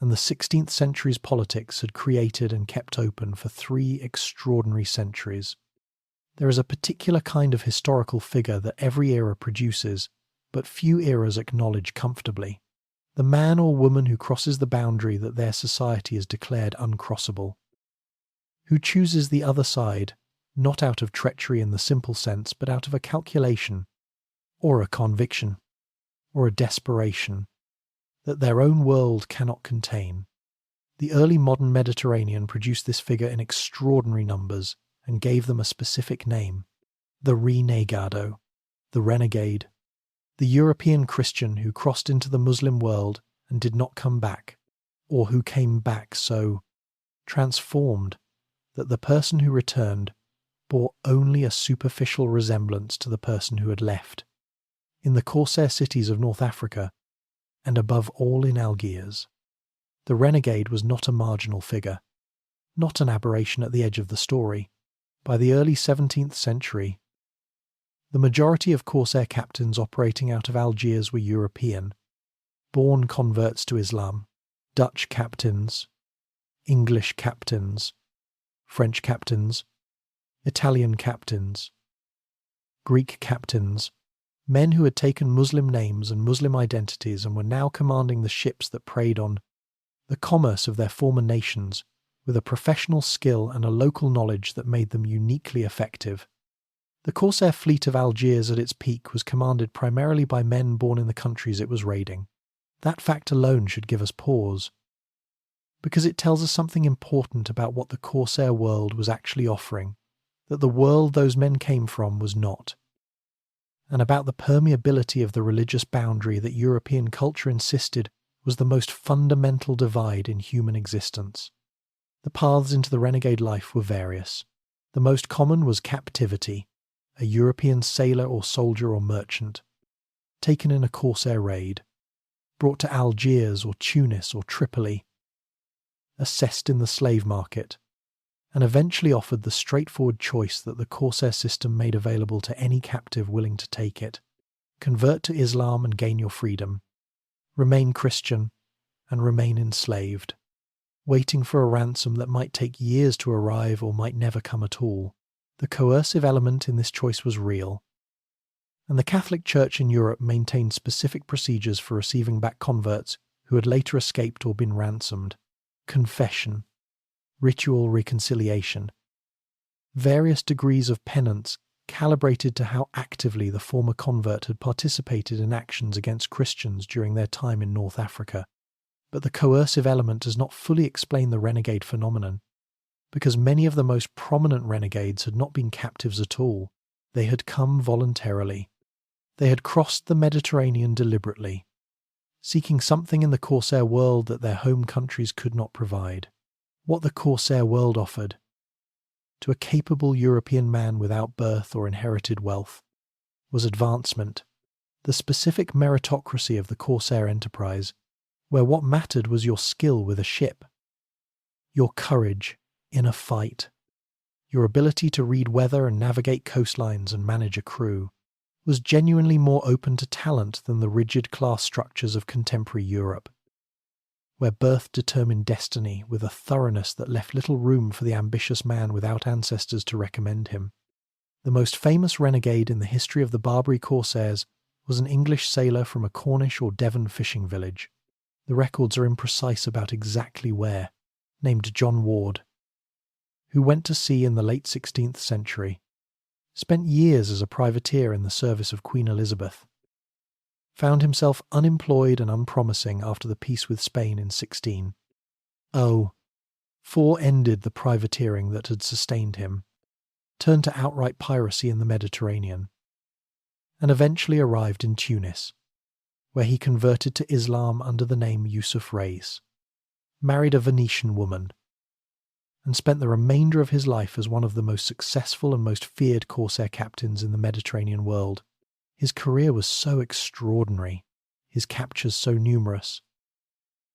and the 16th century's politics had created and kept open for 3 extraordinary centuries. There is a particular kind of historical figure that every era produces, but few eras acknowledge comfortably: the man or woman who crosses the boundary that their society has declared uncrossable, who chooses the other side, not out of treachery in the simple sense, but out of a calculation, or a conviction, or a desperation that their own world cannot contain. The early modern Mediterranean produced this figure in extraordinary numbers and gave them a specific name: the renegado, the renegade, the European Christian who crossed into the Muslim world and did not come back, or who came back so transformed that the person who returned bore only a superficial resemblance to the person who had left. In the corsair cities of North Africa, and above all in Algiers, the renegade was not a marginal figure, not an aberration at the edge of the story. By the early 17th century, the majority of corsair captains operating out of Algiers were European, born converts to Islam: Dutch captains, English captains, French captains, Italian captains, Greek captains, men who had taken Muslim names and Muslim identities and were now commanding the ships that preyed on the commerce of their former nations with a professional skill and a local knowledge that made them uniquely effective. The corsair fleet of Algiers at its peak was commanded primarily by men born in the countries it was raiding. That fact alone should give us pause, because it tells us something important about what the corsair world was actually offering, that the world those men came from was not, and about the permeability of the religious boundary that European culture insisted was the most fundamental divide in human existence. The paths into the renegade life were various. The most common was captivity, a European sailor or soldier or merchant, taken in a corsair raid, brought to Algiers or Tunis or Tripoli, assessed in the slave market, and eventually offered the straightforward choice that the corsair system made available to any captive willing to take it: convert to Islam and gain your freedom, remain Christian and remain enslaved, waiting for a ransom that might take years to arrive or might never come at all. The coercive element in this choice was real, and the Catholic Church in Europe maintained specific procedures for receiving back converts who had later escaped or been ransomed: confession, ritual reconciliation, various degrees of penance calibrated to how actively the former convert had participated in actions against Christians during their time in North Africa. But the coercive element does not fully explain the renegade phenomenon, because many of the most prominent renegades had not been captives at all. They had come voluntarily. They had crossed the Mediterranean deliberately, seeking something in the corsair world that their home countries could not provide. What the corsair world offered to a capable European man without birth or inherited wealth was advancement. The specific meritocracy of the corsair enterprise where what mattered was your skill with a ship, your courage in a fight, your ability to read weather and navigate coastlines and manage a crew, was genuinely more open to talent than the rigid class structures of contemporary Europe, where birth determined destiny with a thoroughness that left little room for the ambitious man without ancestors to recommend him. The most famous renegade in the history of the Barbary corsairs was an English sailor from a Cornish or Devon fishing village. The records are imprecise about exactly where, named John Ward, who went to sea in the late 16th century, spent years as a privateer in the service of Queen Elizabeth, found himself unemployed and unpromising after the peace with Spain in 1604 ended the privateering that had sustained him, turned to outright piracy in the Mediterranean, and eventually arrived in Tunis, where he converted to Islam under the name Yusuf Reis, married a Venetian woman, and spent the remainder of his life as one of the most successful and most feared corsair captains in the Mediterranean world. His career was so extraordinary, his captures so numerous,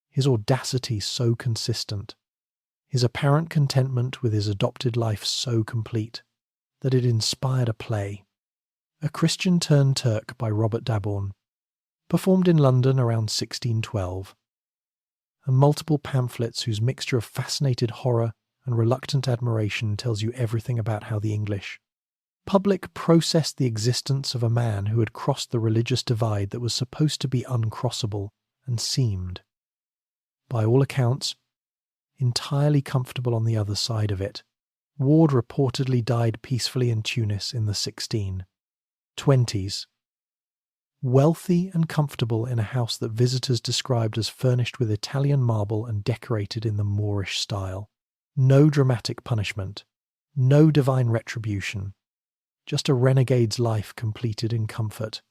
his audacity so consistent, his apparent contentment with his adopted life so complete, that it inspired a play, A Christian Turned Turk by Robert Daborn, performed in London around 1612, and multiple pamphlets whose mixture of fascinated horror and reluctant admiration tells you everything about how the English public processed the existence of a man who had crossed the religious divide that was supposed to be uncrossable and seemed, by all accounts, entirely comfortable on the other side of it. Ward reportedly died peacefully in Tunis in the 1620s, wealthy and comfortable in a house that visitors described as furnished with Italian marble and decorated in the Moorish style. No dramatic punishment, no divine retribution, just a renegade's life completed in comfort,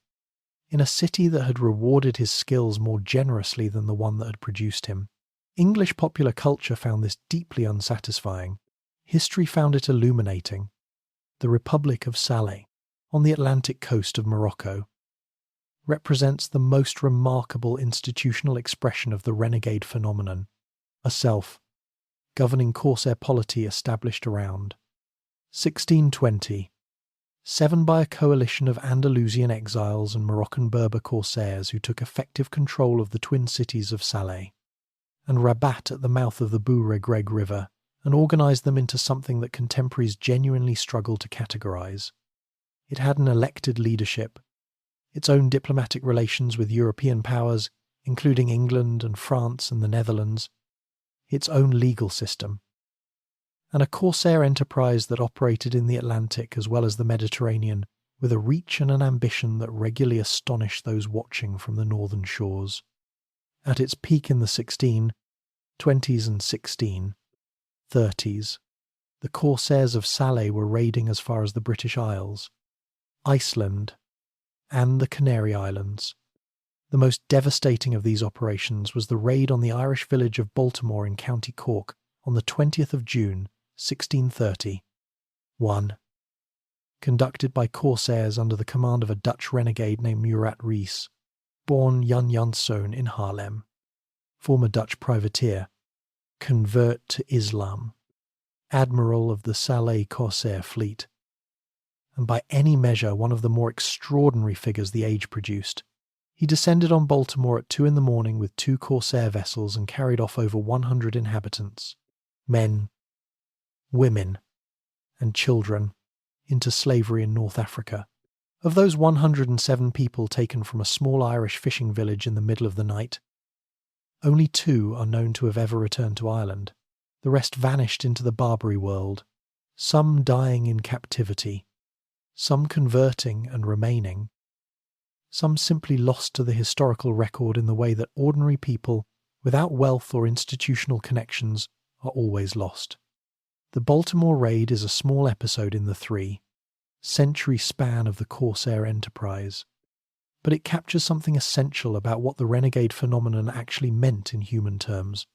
in a city that had rewarded his skills more generously than the one that had produced him. English popular culture found this deeply unsatisfying. History found it illuminating. The Republic of Salé, on the Atlantic coast of Morocco, represents the most remarkable institutional expression of the renegade phenomenon, a self-governing corsair polity established around 1620, 7 by a coalition of Andalusian exiles and Moroccan Berber corsairs who took effective control of the twin cities of Salé and Rabat at the mouth of the Bou Regreg River, and organised them into something that contemporaries genuinely struggle to categorise. It had an elected leadership, its own diplomatic relations with European powers, including England and France and the Netherlands, its own legal system, and a corsair enterprise that operated in the Atlantic as well as the Mediterranean with a reach and an ambition that regularly astonished those watching from the northern shores. At its peak in the 1620s and 1630s, the corsairs of Salé were raiding as far as the British Isles, Iceland, and the Canary Islands. The most devastating of these operations was the raid on the Irish village of Baltimore in County Cork on the 20th of June, 1631, conducted by corsairs under the command of a Dutch renegade named Murat Rees, born Jan Janszoon in Haarlem, former Dutch privateer, convert to Islam, admiral of the Salé corsair fleet, and by any measure one of the more extraordinary figures the age produced. He descended on Baltimore at 2 in the morning with 2 corsair vessels and carried off over 100 inhabitants, men, women, and children, into slavery in North Africa. Of those 107 people taken from a small Irish fishing village in the middle of the night, only 2 are known to have ever returned to Ireland. The rest vanished into the Barbary world, some dying in captivity, some converting and remaining, some simply lost to the historical record in the way that ordinary people without wealth or institutional connections are always lost. The Baltimore raid is a small episode in the 3-century span of the corsair enterprise, but it captures something essential about what the renegade phenomenon actually meant in human terms.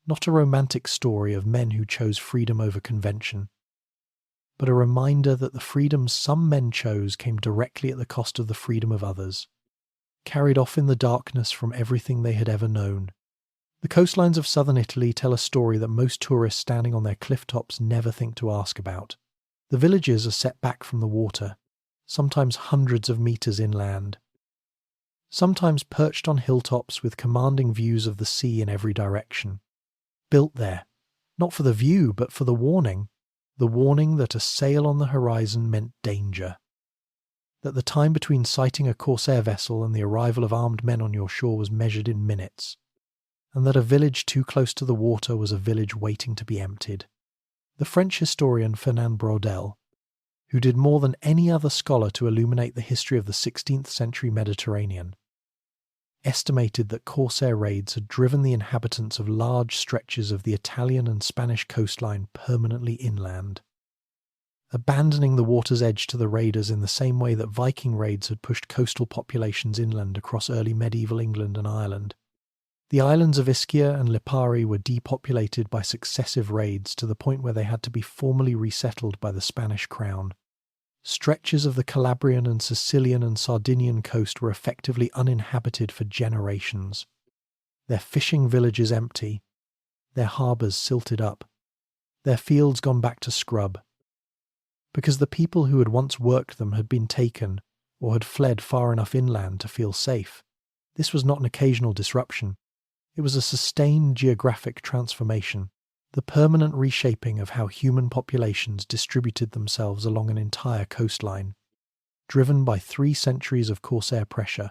Not a romantic story of men who chose freedom over convention, but a reminder that the freedom some men chose came directly at the cost of the freedom of others, carried off in the darkness from everything they had ever known, The coastlines of southern Italy tell a story that most tourists standing on their cliff tops never think to ask about. The villages are set back from the water, sometimes hundreds of meters inland, sometimes perched on hilltops with commanding views of the sea in every direction. Built there, not for the view, but for the warning that a sail on the horizon meant danger, that the time between sighting a corsair vessel and the arrival of armed men on your shore was measured in minutes, and that a village too close to the water was a village waiting to be emptied. The French historian Fernand Braudel, who did more than any other scholar to illuminate the history of the 16th-century Mediterranean, estimated that corsair raids had driven the inhabitants of large stretches of the Italian and Spanish coastline permanently inland, abandoning the water's edge to the raiders in the same way that Viking raids had pushed coastal populations inland across early medieval England and Ireland. The islands of Ischia and Lipari were depopulated by successive raids to the point where they had to be formally resettled by the Spanish crown. Stretches of the Calabrian and Sicilian and Sardinian coast were effectively uninhabited for generations, their fishing villages empty, their harbours silted up, their fields gone back to scrub, because the people who had once worked them had been taken or had fled far enough inland to feel safe. This was not an occasional disruption. It was a sustained geographic transformation, the permanent reshaping of how human populations distributed themselves along an entire coastline, driven by 3 centuries of corsair pressure,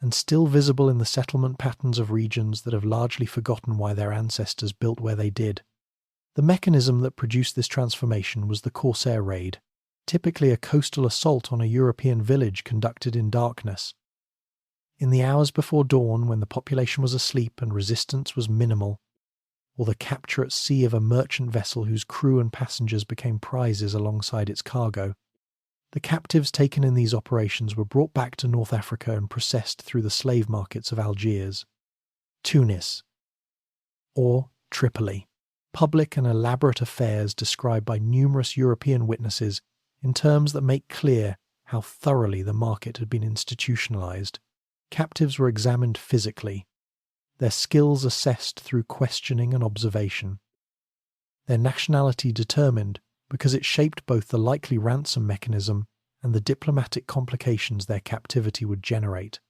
and still visible in the settlement patterns of regions that have largely forgotten why their ancestors built where they did. The mechanism that produced this transformation was the corsair raid, typically a coastal assault on a European village conducted in darkness. In the hours before dawn, when the population was asleep and resistance was minimal, or the capture at sea of a merchant vessel whose crew and passengers became prizes alongside its cargo, the captives taken in these operations were brought back to North Africa and processed through the slave markets of Algiers, Tunis, or Tripoli. Public and elaborate affairs described by numerous European witnesses in terms that make clear how thoroughly the market had been institutionalized. Captives were examined physically, their skills assessed through questioning and observation, their nationality determined because it shaped both the likely ransom mechanism and the diplomatic complications their captivity would generate,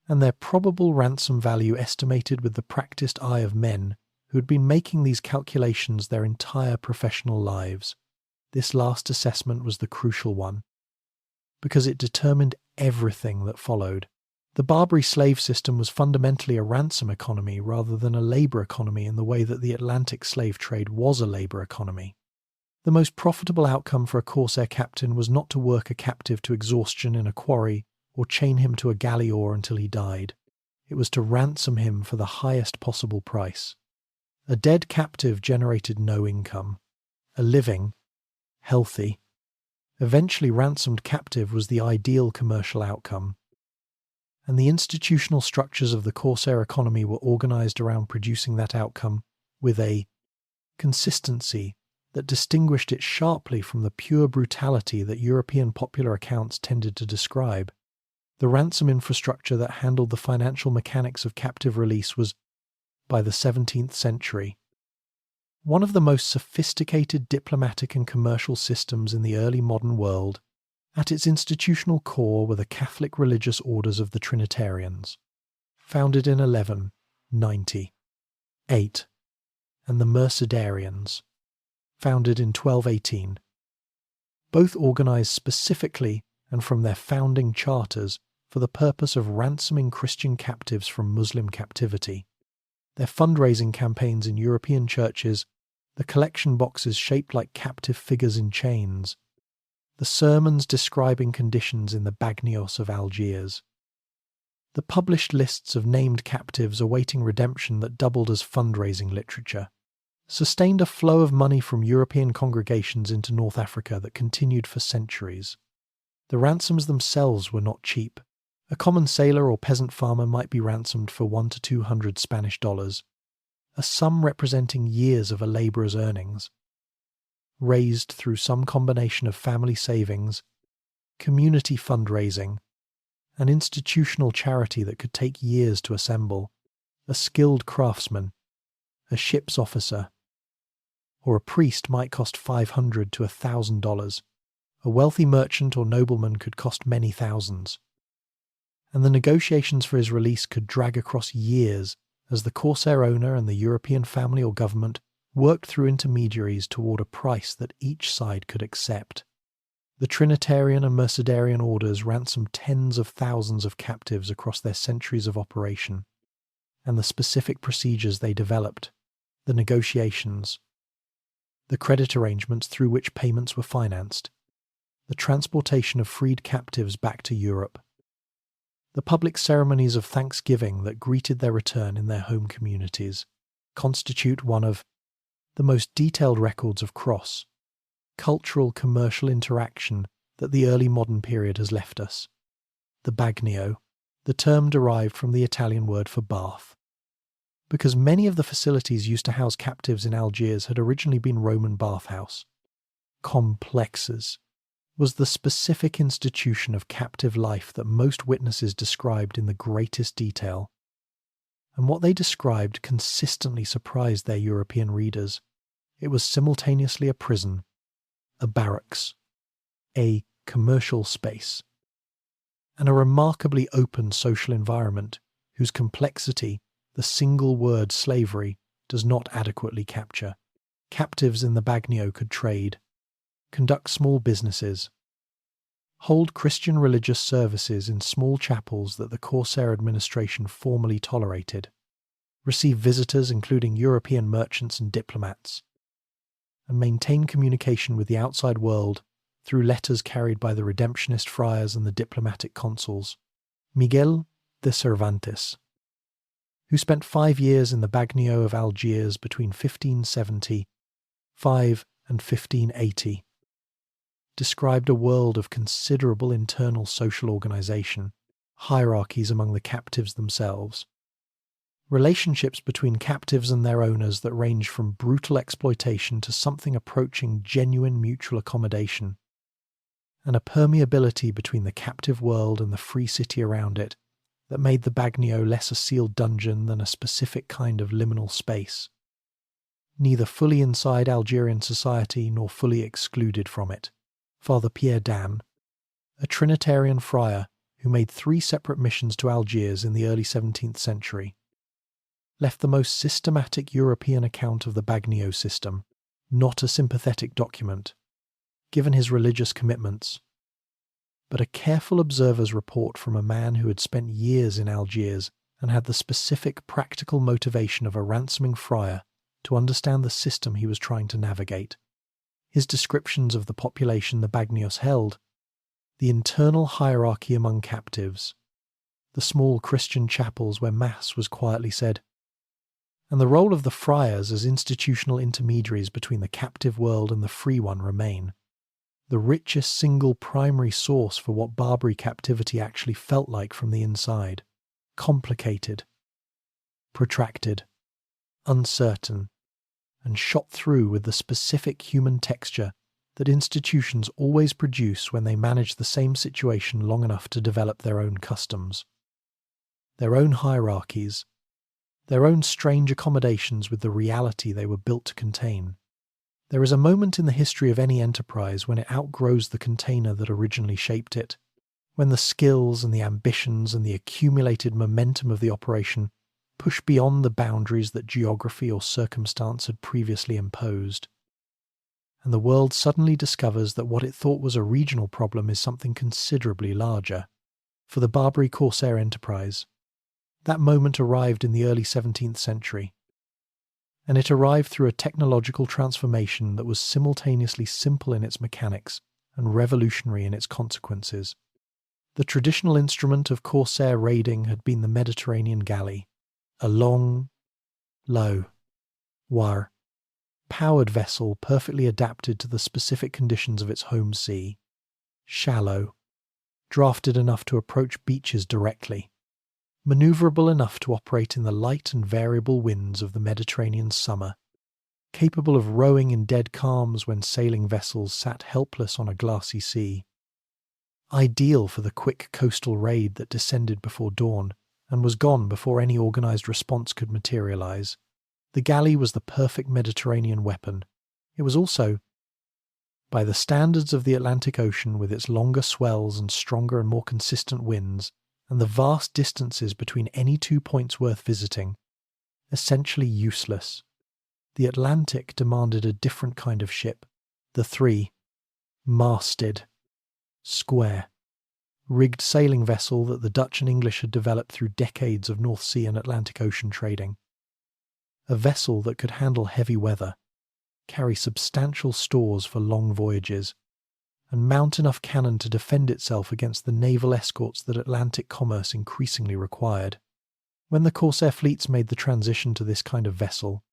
and their probable ransom value estimated with the practiced eye of men who had been making these calculations their entire professional lives. This last assessment was the crucial one, because it determined everything that followed. The Barbary slave system was fundamentally a ransom economy rather than a labour economy in the way that the Atlantic slave trade was a labour economy. The most profitable outcome for a corsair captain was not to work a captive to exhaustion in a quarry or chain him to a galley oar until he died. It was to ransom him for the highest possible price. A dead captive generated no income. A living, healthy, eventually ransomed captive was the ideal commercial outcome. And the institutional structures of the corsair economy were organized around producing that outcome with a consistency that distinguished it sharply from the pure brutality that European popular accounts tended to describe. The ransom infrastructure that handled the financial mechanics of captive release was, by the 17th century, one of the most sophisticated diplomatic and commercial systems in the early modern world. At its institutional core were the Catholic religious orders of the Trinitarians, founded in 1198, and the Mercedarians, founded in 1218. Both organized specifically and from their founding charters for the purpose of ransoming Christian captives from Muslim captivity. Their fundraising campaigns in European churches, the collection boxes shaped like captive figures in chains, the sermons describing conditions in the bagnios of Algiers, the published lists of named captives awaiting redemption that doubled as fundraising literature, sustained a flow of money from European congregations into North Africa that continued for centuries. The ransoms themselves were not cheap. A common sailor or peasant farmer might be ransomed for $100 to $200 Spanish dollars, a sum representing years of a labourer's earnings, raised through some combination of family savings, community fundraising, and institutional charity that could take years to assemble. A skilled craftsman, a ship's officer, or a priest might cost $500 to $1,000. A wealthy merchant or nobleman could cost many thousands. And the negotiations for his release could drag across years as the corsair owner and the European family or government worked through intermediaries toward a price that each side could accept. The Trinitarian and Mercedarian orders ransomed tens of thousands of captives across their centuries of operation, and the specific procedures they developed, the negotiations, the credit arrangements through which payments were financed, the transportation of freed captives back to Europe, the public ceremonies of thanksgiving that greeted their return in their home communities, constitute one of the most detailed records of cross-cultural commercial interaction that the early modern period has left us. The bagnio, the term derived from the Italian word for bath, because many of the facilities used to house captives in Algiers had originally been Roman bathhouse. Complexes was the specific institution of captive life that most witnesses described in the greatest detail, and what they described consistently surprised their European readers. It was simultaneously a prison, a barracks, a commercial space, and a remarkably open social environment whose complexity the single word slavery does not adequately capture. Captives in the bagnio could trade, conduct small businesses, hold Christian religious services in small chapels that the corsair administration formally tolerated, receive visitors including European merchants and diplomats, and maintain communication with the outside world through letters carried by the redemptionist friars and the diplomatic consuls. Miguel de Cervantes, who spent 5 years in the bagnio of Algiers between 1575 and 1580, described a world of considerable internal social organization, hierarchies among the captives themselves, relationships between captives and their owners that range from brutal exploitation to something approaching genuine mutual accommodation, and a permeability between the captive world and the free city around it that made the bagnio less a sealed dungeon than a specific kind of liminal space, neither fully inside Algerian society nor fully excluded from it. Father Pierre Dan, a Trinitarian friar who made 3 separate missions to Algiers in the early 17th century, left the most systematic European account of the bagnio system, not a sympathetic document, given his religious commitments, but a careful observer's report from a man who had spent years in Algiers and had the specific practical motivation of a ransoming friar to understand the system he was trying to navigate. His descriptions of the population the bagnios held, the internal hierarchy among captives, the small Christian chapels where Mass was quietly said, and the role of the friars as institutional intermediaries between the captive world and the free one remain the richest single primary source for what Barbary captivity actually felt like from the inside. Complicated, protracted, uncertain, and shot through with the specific human texture that institutions always produce when they manage the same situation long enough to develop their own customs, their own hierarchies, their own strange accommodations with the reality they were built to contain. There is a moment in the history of any enterprise when it outgrows the container that originally shaped it, when the skills and the ambitions and the accumulated momentum of the operation push beyond the boundaries that geography or circumstance had previously imposed, and the world suddenly discovers that what it thought was a regional problem is something considerably larger. For the Barbary corsair enterprise, that moment arrived in the early 17th century, and it arrived through a technological transformation that was simultaneously simple in its mechanics and revolutionary in its consequences. The traditional instrument of corsair raiding had been the Mediterranean galley, a long, low, powered vessel perfectly adapted to the specific conditions of its home sea, shallow, drafted enough to approach beaches directly, maneuverable enough to operate in the light and variable winds of the Mediterranean summer, capable of rowing in dead calms when sailing vessels sat helpless on a glassy sea, ideal for the quick coastal raid that descended before dawn and was gone before any organised response could materialise. The galley was the perfect Mediterranean weapon. It was also, by the standards of the Atlantic Ocean, with its longer swells and stronger and more consistent winds, and the vast distances between any 2 points worth visiting, essentially useless. The Atlantic demanded a different kind of ship, the three-masted, square, rigged sailing vessel that the Dutch and English had developed through decades of North Sea and Atlantic Ocean trading. A vessel that could handle heavy weather, carry substantial stores for long voyages, and mount enough cannon to defend itself against the naval escorts that Atlantic commerce increasingly required. When the corsair fleets made the transition to this kind of vessel,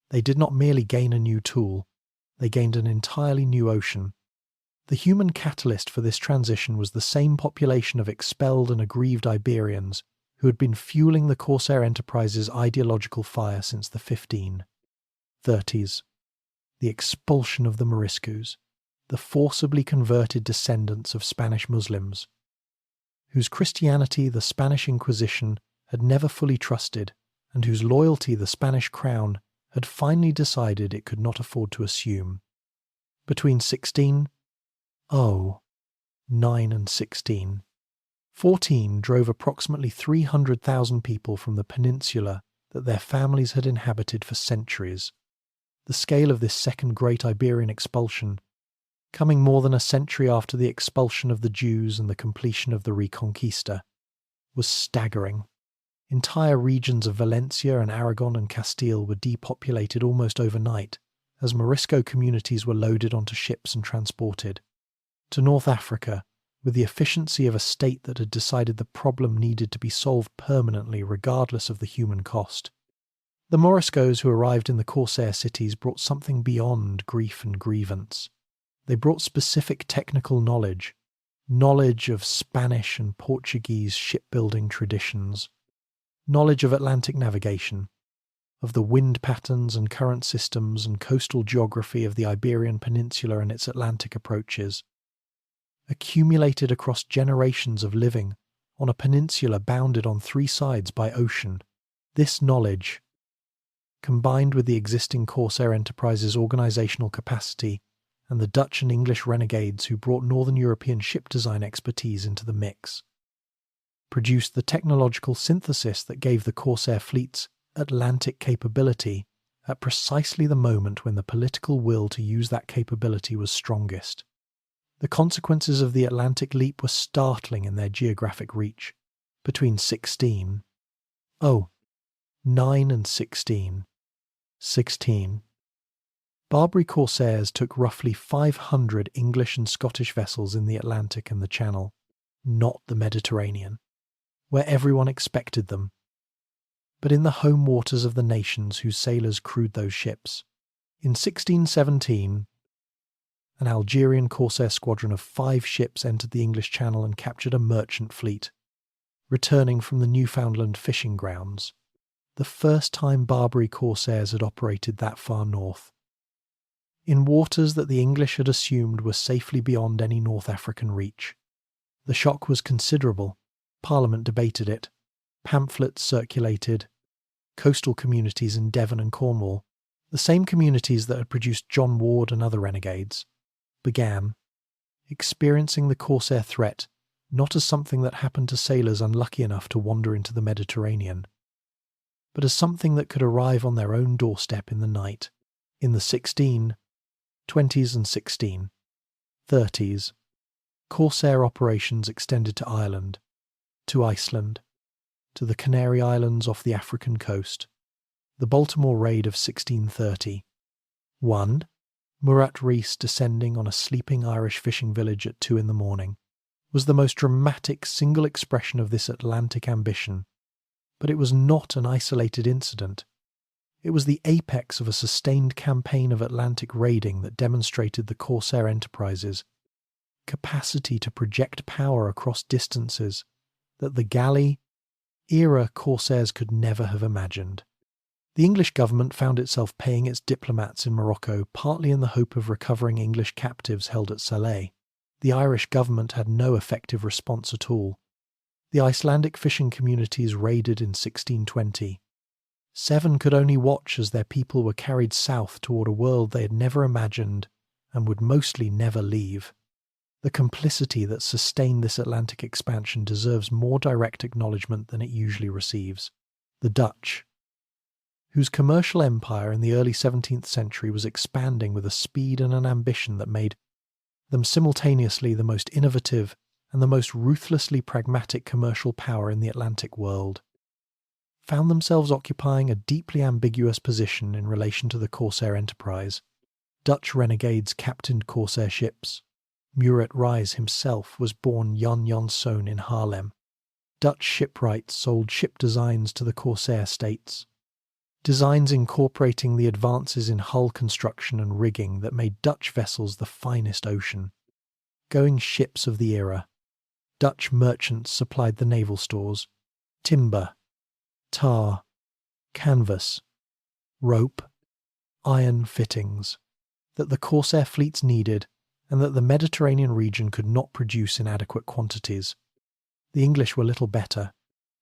they did not merely gain a new tool, they gained an entirely new ocean. The human catalyst for this transition was the same population of expelled and aggrieved Iberians who had been fueling the corsair enterprise's ideological fire since the 1530s. The expulsion of the Moriscos, the forcibly converted descendants of Spanish Muslims, whose Christianity the Spanish Inquisition had never fully trusted, and whose loyalty the Spanish crown had finally decided it could not afford to assume. Between 1609 and 1614 drove approximately 300,000 people from the peninsula that their families had inhabited for centuries. The scale of this second great Iberian expulsion, coming more than a century after the expulsion of the Jews and the completion of the Reconquista, was staggering. Entire regions of Valencia and Aragon and Castile were depopulated almost overnight, as Morisco communities were loaded onto ships and transported to North Africa with the efficiency of a state that had decided the problem needed to be solved permanently regardless of the human cost. The Moriscos who arrived in the corsair cities brought something beyond grief and grievance. They brought specific technical knowledge of Spanish and Portuguese shipbuilding traditions, knowledge of Atlantic navigation, of the wind patterns and current systems and coastal geography of the Iberian Peninsula and its Atlantic approaches, accumulated across generations of living on a peninsula bounded on 3 sides by ocean. This knowledge, combined with the existing corsair enterprise's organisational capacity and the Dutch and English renegades who brought Northern European ship design expertise into the mix, produced the technological synthesis that gave the corsair fleets Atlantic capability at precisely the moment when the political will to use that capability was strongest. The consequences of the Atlantic leap were startling in their geographic reach. Between 1609 and 1616, Barbary corsairs took roughly 500 English and Scottish vessels in the Atlantic and the Channel, not the Mediterranean, where everyone expected them, but in the home waters of the nations whose sailors crewed those ships. In 1617, an Algerian corsair squadron of 5 ships entered the English Channel and captured a merchant fleet, returning from the Newfoundland fishing grounds, the first time Barbary corsairs had operated that far north, in waters that the English had assumed were safely beyond any North African reach. The shock was considerable. Parliament debated it. Pamphlets circulated. Coastal communities in Devon and Cornwall, the same communities that had produced John Ward and other renegades, began experiencing the corsair threat not as something that happened to sailors unlucky enough to wander into the Mediterranean, but as something that could arrive on their own doorstep in the night. In the 1620s and 1630s, corsair operations extended to Ireland, to Iceland, to the Canary Islands off the African coast. The Baltimore raid of 1630. 1. Murat Rees descending on a sleeping Irish fishing village at 2 a.m. was the most dramatic single expression of this Atlantic ambition, but it was not an isolated incident. It was the apex of a sustained campaign of Atlantic raiding that demonstrated the corsair enterprise's capacity to project power across distances that the galley-era corsairs could never have imagined. The English government found itself paying its diplomats in Morocco partly in the hope of recovering English captives held at Salé. The Irish government had no effective response at all. The Icelandic fishing communities raided in 1620. 7 could only watch as their people were carried south toward a world they had never imagined and would mostly never leave. The complicity that sustained this Atlantic expansion deserves more direct acknowledgement than it usually receives. The Dutch, whose commercial empire in the early 17th century was expanding with a speed and an ambition that made them simultaneously the most innovative and the most ruthlessly pragmatic commercial power in the Atlantic world, found themselves occupying a deeply ambiguous position in relation to the corsair enterprise. Dutch renegades captained corsair ships. Murat Reis himself was born Jan Janszoon in Haarlem. Dutch shipwrights sold ship designs to the corsair states, designs incorporating the advances in hull construction and rigging that made Dutch vessels the finest ocean-going ships of the era. Dutch merchants supplied the naval stores: timber, tar, canvas, rope, iron fittings that the corsair fleets needed and that the Mediterranean region could not produce in adequate quantities. The English were little better.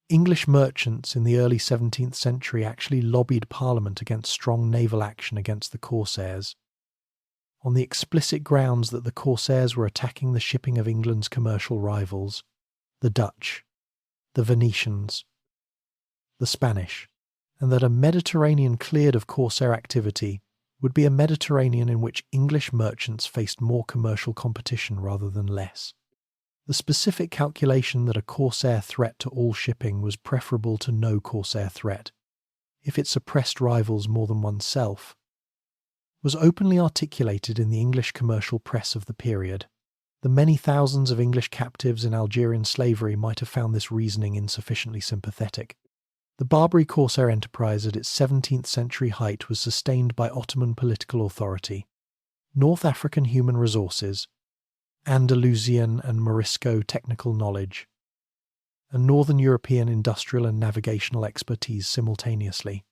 English merchants in the early 17th century actually lobbied Parliament against strong naval action against the corsairs, on the explicit grounds that the corsairs were attacking the shipping of England's commercial rivals, the Dutch, the Venetians, the Spanish, and that a Mediterranean cleared of corsair activity would be a Mediterranean in which English merchants faced more commercial competition rather than less. The specific calculation that a corsair threat to all shipping was preferable to no corsair threat, if it suppressed rivals more than oneself, was openly articulated in the English commercial press of the period. The many thousands of English captives in Algerian slavery might have found this reasoning insufficiently sympathetic. The Barbary corsair enterprise at its 17th century height was sustained by Ottoman political authority, North African human resources, Andalusian and Morisco technical knowledge, and Northern European industrial and navigational expertise simultaneously.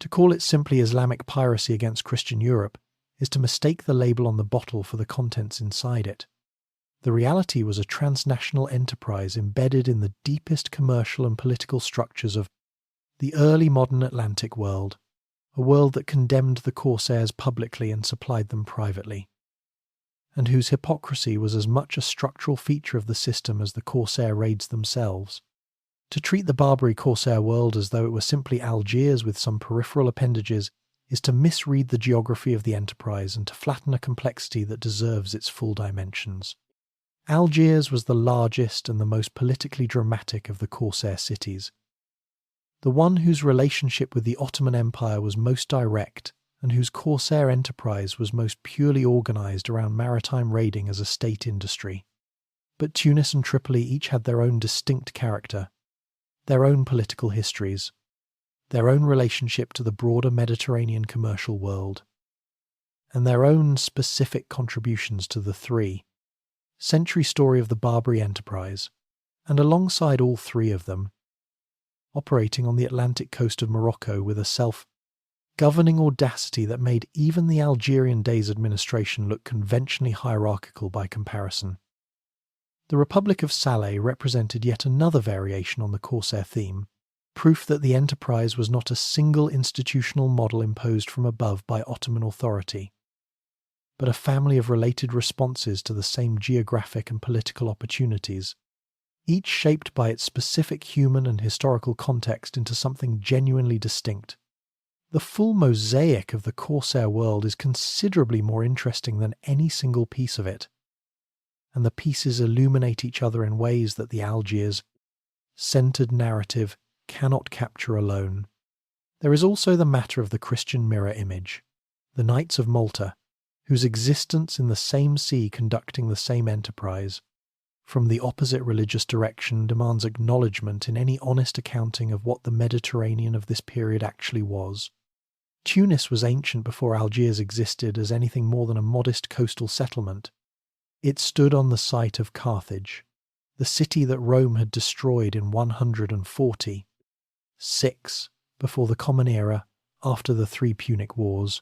To call it simply Islamic piracy against Christian Europe is to mistake the label on the bottle for the contents inside it. The reality was a transnational enterprise embedded in the deepest commercial and political structures of the early modern Atlantic world, a world that condemned the corsairs publicly and supplied them privately, and whose hypocrisy was as much a structural feature of the system as the corsair raids themselves. To treat the Barbary corsair world as though it were simply Algiers with some peripheral appendages is to misread the geography of the enterprise and to flatten a complexity that deserves its full dimensions. Algiers was the largest and the most politically dramatic of the corsair cities, the one whose relationship with the Ottoman Empire was most direct and whose corsair enterprise was most purely organized around maritime raiding as a state industry. But Tunis and Tripoli each had their own distinct character, their own political histories, their own relationship to the broader Mediterranean commercial world, and their own specific contributions to the century story of the Barbary enterprise. And alongside all three of them, operating on the Atlantic coast of Morocco with a self-governing audacity that made even the Algerian Days administration look conventionally hierarchical by comparison. The Republic of Salé represented yet another variation on the corsair theme, proof that the enterprise was not a single institutional model imposed from above by Ottoman authority, but a family of related responses to the same geographic and political opportunities, each shaped by its specific human and historical context into something genuinely distinct. The full mosaic of the corsair world is considerably more interesting than any single piece of it, and the pieces illuminate each other in ways that the Algiers-centered narrative cannot capture alone. There is also the matter of the Christian mirror image, the Knights of Malta, whose existence in the same sea conducting the same enterprise, from the opposite religious direction, demands acknowledgement in any honest accounting of what the Mediterranean of this period actually was. Tunis was ancient before Algiers existed as anything more than a modest coastal settlement. It stood on the site of Carthage, the city that Rome had destroyed in 146 before the Common Era after the 3 Punic Wars,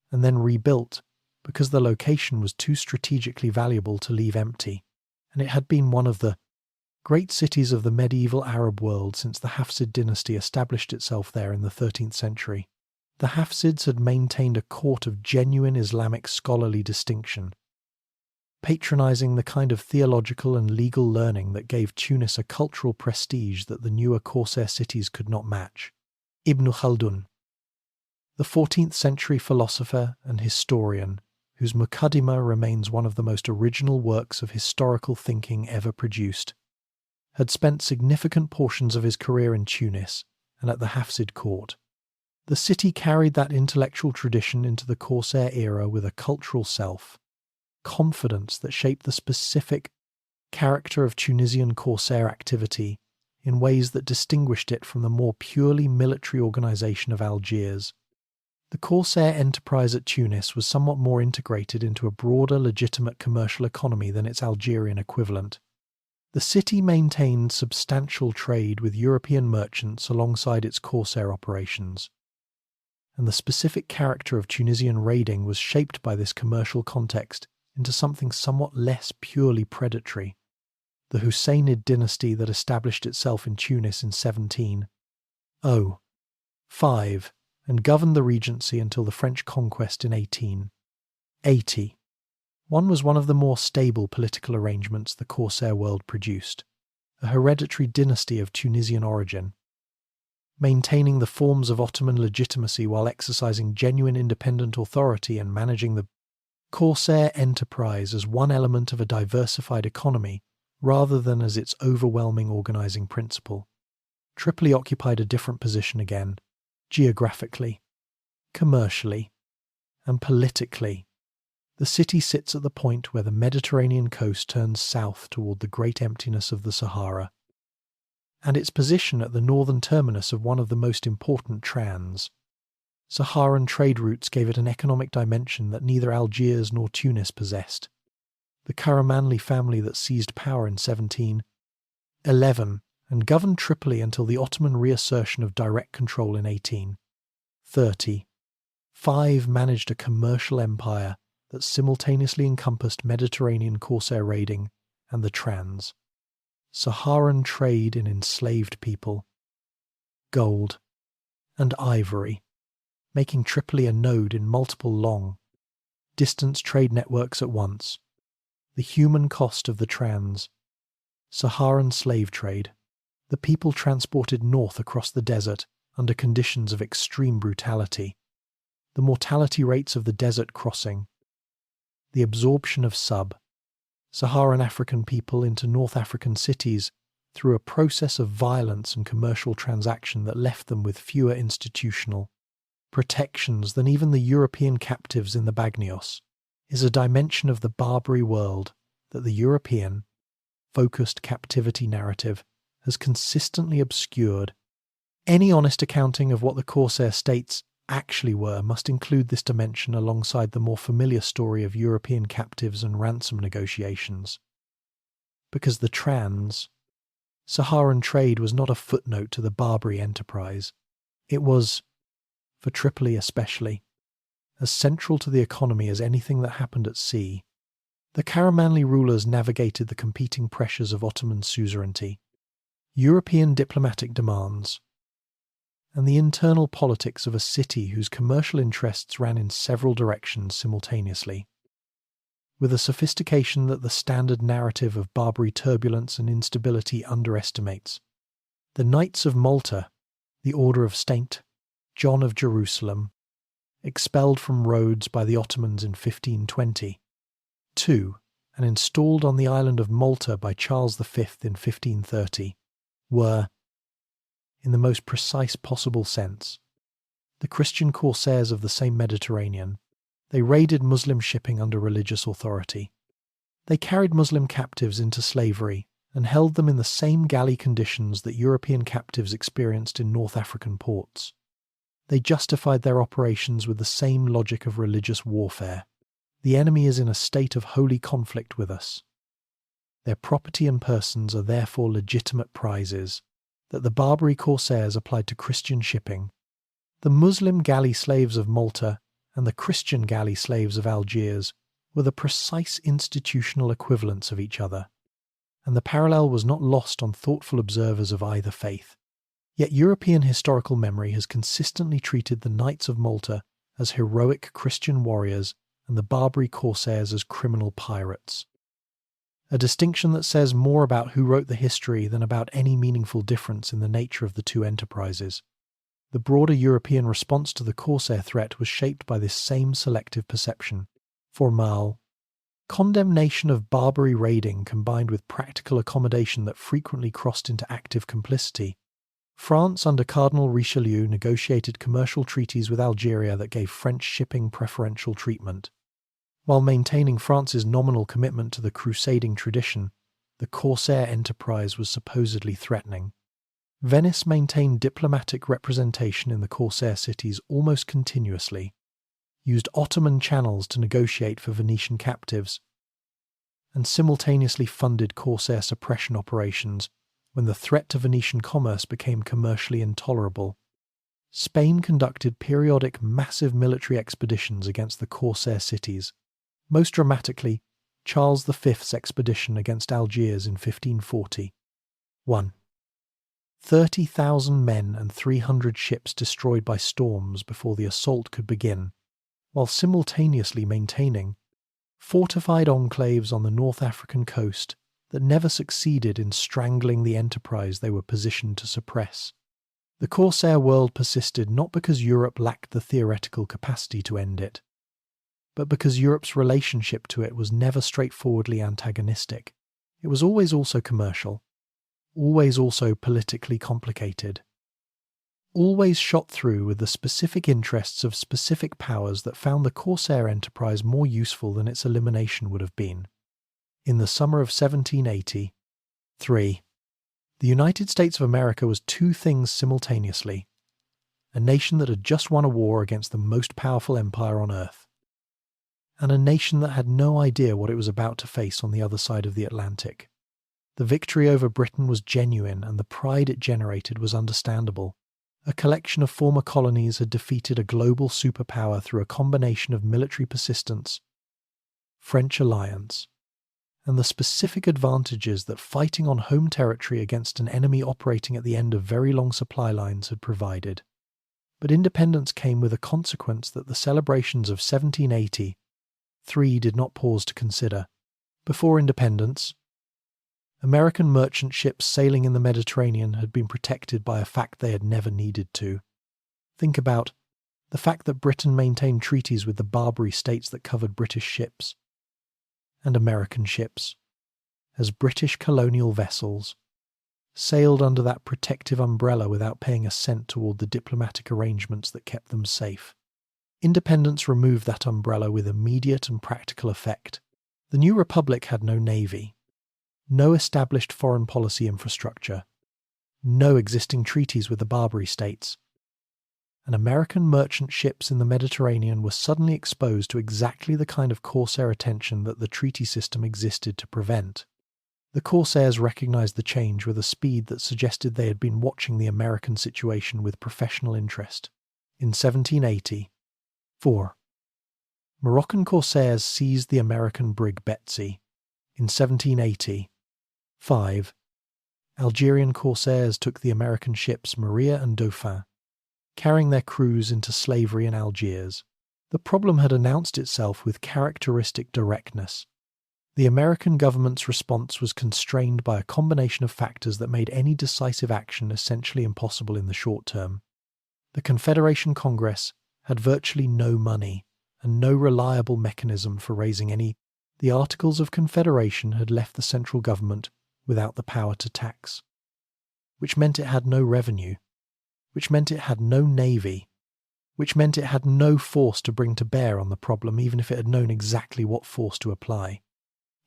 and then rebuilt because the location was too strategically valuable to leave empty, and it had been one of the great cities of the medieval Arab world since the Hafsid dynasty established itself there in the 13th century. The Hafsids had maintained a court of genuine Islamic scholarly distinction, patronizing the kind of theological and legal learning that gave Tunis a cultural prestige that the newer corsair cities could not match. Ibn Khaldun, the 14th century philosopher and historian, whose Muqaddimah remains one of the most original works of historical thinking ever produced, had spent significant portions of his career in Tunis and at the Hafsid court. The city carried that intellectual tradition into the corsair era with a cultural confidence that shaped the specific character of Tunisian corsair activity in ways that distinguished it from the more purely military organization of Algiers. The corsair enterprise at Tunis was somewhat more integrated into a broader legitimate commercial economy than its Algerian equivalent. The city maintained substantial trade with European merchants alongside its corsair operations, and the specific character of Tunisian raiding was shaped by this commercial context into something somewhat less purely predatory. The Husseinid dynasty that established itself in Tunis in 1705 and governed the regency until the French conquest in 1880. Was one of the more stable political arrangements the corsair world produced, a hereditary dynasty of Tunisian origin, maintaining the forms of Ottoman legitimacy while exercising genuine independent authority and managing the corsair enterprise as one element of a diversified economy rather than as its overwhelming organizing principle. Tripoli occupied a different position again, geographically, commercially, and politically. The city sits at the point where the Mediterranean coast turns south toward the great emptiness of the Sahara, and its position at the northern terminus of one of the most important Saharan trade routes gave it an economic dimension that neither Algiers nor Tunis possessed. The Karamanli family that seized power in 1711 and governed Tripoli until the Ottoman reassertion of direct control in 1835 managed a commercial empire that simultaneously encompassed Mediterranean corsair raiding and the Saharan trade in enslaved people, gold, and ivory, making Tripoli a node in multiple long-distance trade networks at once. The human cost of the Saharan slave trade, the people transported north across the desert under conditions of extreme brutality, the mortality rates of the desert crossing, the absorption of sub-Saharan African people into North African cities through a process of violence and commercial transaction that left them with fewer institutional protections than even the European captives in the Bagnios, is a dimension of the Barbary world that the European-focused captivity narrative has consistently obscured. Any honest accounting of what the corsair states actually were must include this dimension alongside the more familiar story of European captives and ransom negotiations. Because the Saharan trade was not a footnote to the Barbary enterprise. It was, for Tripoli especially, as central to the economy as anything that happened at sea. The Karamanli rulers navigated the competing pressures of Ottoman suzerainty, European diplomatic demands, and the internal politics of a city whose commercial interests ran in several directions simultaneously, with a sophistication that the standard narrative of Barbary turbulence and instability underestimates. The Knights of Malta, the Order of St. John of Jerusalem, expelled from Rhodes by the Ottomans in 1522 and installed on the island of Malta by Charles V in 1530, were, in the most precise possible sense, the Christian corsairs of the same Mediterranean. They raided Muslim shipping under religious authority. They carried Muslim captives into slavery and held them in the same galley conditions that European captives experienced in North African ports. They justified their operations with the same logic of religious warfare. The enemy is in a state of holy conflict with us. Their property and persons are therefore legitimate prizes that the Barbary corsairs applied to Christian shipping. The Muslim galley slaves of Malta and the Christian galley slaves of Algiers were the precise institutional equivalents of each other, and the parallel was not lost on thoughtful observers of either faith. Yet European historical memory has consistently treated the Knights of Malta as heroic Christian warriors and the Barbary corsairs as criminal pirates. A distinction that says more about who wrote the history than about any meaningful difference in the nature of the two enterprises. The broader European response to the corsair threat was shaped by this same selective perception. Formal condemnation of Barbary raiding combined with practical accommodation that frequently crossed into active complicity. France under Cardinal Richelieu negotiated commercial treaties with Algeria that gave French shipping preferential treatment. While maintaining France's nominal commitment to the crusading tradition, the corsair enterprise was supposedly threatening. Venice maintained diplomatic representation in the corsair cities almost continuously, used Ottoman channels to negotiate for Venetian captives, and simultaneously funded corsair suppression operations when the threat to Venetian commerce became commercially intolerable. Spain conducted periodic massive military expeditions against the corsair cities, most dramatically Charles V's expedition against Algiers in 1540. 1. 30,000 men and 300 ships destroyed by storms before the assault could begin, while simultaneously maintaining fortified enclaves on the North African coast that never succeeded in strangling the enterprise they were positioned to suppress. The corsair world persisted not because Europe lacked the theoretical capacity to end it, but because Europe's relationship to it was never straightforwardly antagonistic. It was always also commercial, always also politically complicated, always shot through with the specific interests of specific powers that found the corsair enterprise more useful than its elimination would have been. In the summer of 1780, 3. The United States of America was two things simultaneously: a nation that had just won a war against the most powerful empire on earth, and a nation that had no idea what it was about to face on the other side of the Atlantic. The victory over Britain was genuine, and the pride it generated was understandable. A collection of former colonies had defeated a global superpower through a combination of military persistence, French alliance, and the specific advantages that fighting on home territory against an enemy operating at the end of very long supply lines had provided. But independence came with a consequence that the celebrations of 1780 did not pause to consider. Before independence, American merchant ships sailing in the Mediterranean had been protected by a fact they had never needed to. Think about the fact that Britain maintained treaties with the Barbary states that covered British ships and American ships, as British colonial vessels sailed under that protective umbrella without paying a cent toward the diplomatic arrangements that kept them safe. Independence removed that umbrella with immediate and practical effect. The new republic had no navy, no established foreign policy infrastructure, no existing treaties with the Barbary states, and American merchant ships in the Mediterranean were suddenly exposed to exactly the kind of corsair attention that the treaty system existed to prevent. The corsairs recognized the change with a speed that suggested they had been watching the American situation with professional interest. In 1780, 4. Moroccan corsairs seized the American brig Betsy. In 1780, 5. Algerian corsairs took the American ships Maria and Dauphin, carrying their crews into slavery in Algiers. The problem had announced itself with characteristic directness. The American government's response was constrained by a combination of factors that made any decisive action essentially impossible in the short term. The Confederation Congress had virtually no money and no reliable mechanism for raising any. The Articles of Confederation had left the central government without the power to tax, which meant it had no revenue, which meant it had no navy, which meant it had no force to bring to bear on the problem even if it had known exactly what force to apply.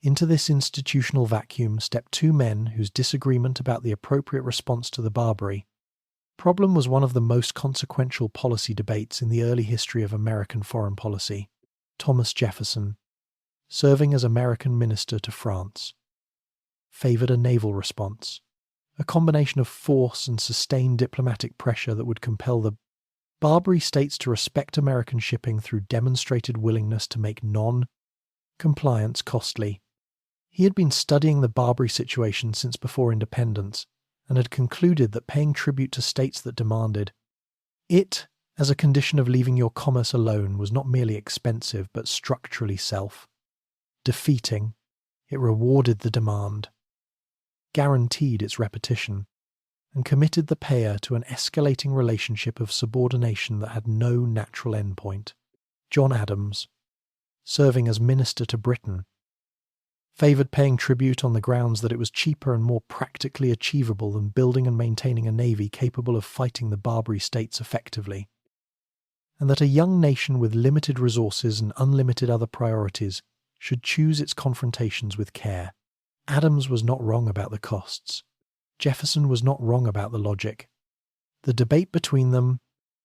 Into this institutional vacuum stepped two men whose disagreement about the appropriate response to the Barbary problem was one of the most consequential policy debates in the early history of American foreign policy. Thomas Jefferson, serving as American minister to France, favored a naval response, a combination of force and sustained diplomatic pressure that would compel the Barbary states to respect American shipping through demonstrated willingness to make non-compliance costly. He had been studying the Barbary situation since before independence and had concluded that paying tribute to states that demanded it as a condition of leaving your commerce alone was not merely expensive but structurally self-defeating. It rewarded the demand, guaranteed its repetition, and committed the payer to an escalating relationship of subordination that had no natural endpoint. John Adams, serving as minister to Britain, favoured paying tribute on the grounds that it was cheaper and more practically achievable than building and maintaining a navy capable of fighting the Barbary states effectively, and that a young nation with limited resources and unlimited other priorities should choose its confrontations with care. Adams was not wrong about the costs. Jefferson was not wrong about the logic. The debate between them,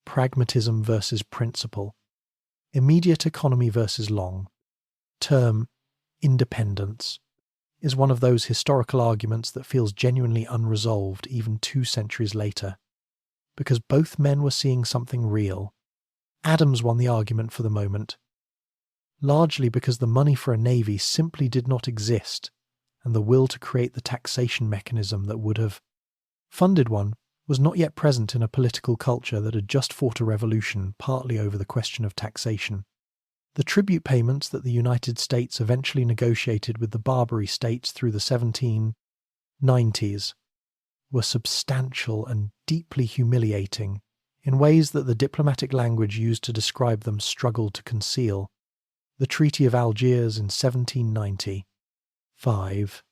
pragmatism versus principle, immediate economy versus long-term independence, is one of those historical arguments that feels genuinely unresolved even 2 centuries later, because both men were seeing something real. Adams won the argument for the moment, largely because the money for a navy simply did not exist, and the will to create the taxation mechanism that would have funded one was not yet present in a political culture that had just fought a revolution partly over the question of taxation. The tribute payments that the United States eventually negotiated with the Barbary states through the 1790s were substantial and deeply humiliating in ways that the diplomatic language used to describe them struggled to conceal. The Treaty of Algiers in 1795,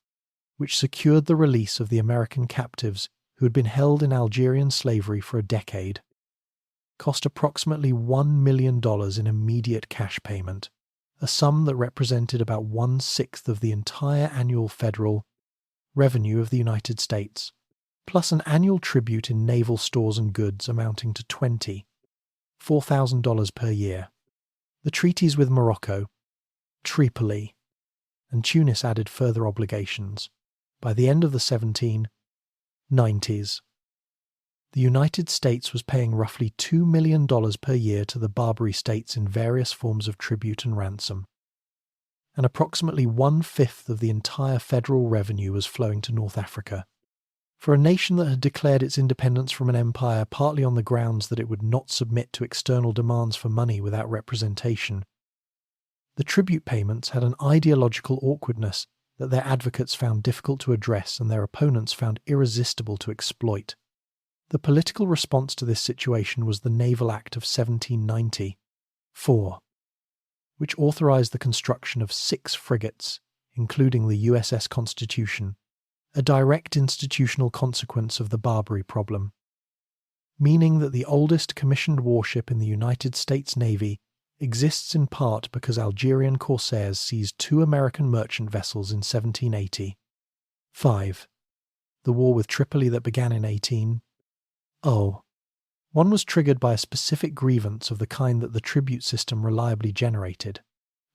which secured the release of the American captives who had been held in Algerian slavery for a decade, cost approximately $1 million in immediate cash payment, a sum that represented about 1/6 of the entire annual federal revenue of the United States, plus an annual tribute in naval stores and goods amounting to $24,000 per year. The treaties with Morocco, Tripoli, and Tunis added further obligations. By the end of the 1790s, the United States was paying roughly $2 million per year to the Barbary states in various forms of tribute and ransom, and approximately 1/5 of the entire federal revenue was flowing to North Africa. For a nation that had declared its independence from an empire partly on the grounds that it would not submit to external demands for money without representation, the tribute payments had an ideological awkwardness that their advocates found difficult to address and their opponents found irresistible to exploit. The political response to this situation was the Naval Act of 1794, which authorized the construction of 6 frigates, including the USS Constitution, a direct institutional consequence of the Barbary problem, meaning that the oldest commissioned warship in the United States Navy exists in part because Algerian corsairs seized 2 American merchant vessels in 1780. 5. The war with Tripoli that began in 1801 one was triggered by a specific grievance of the kind that the tribute system reliably generated.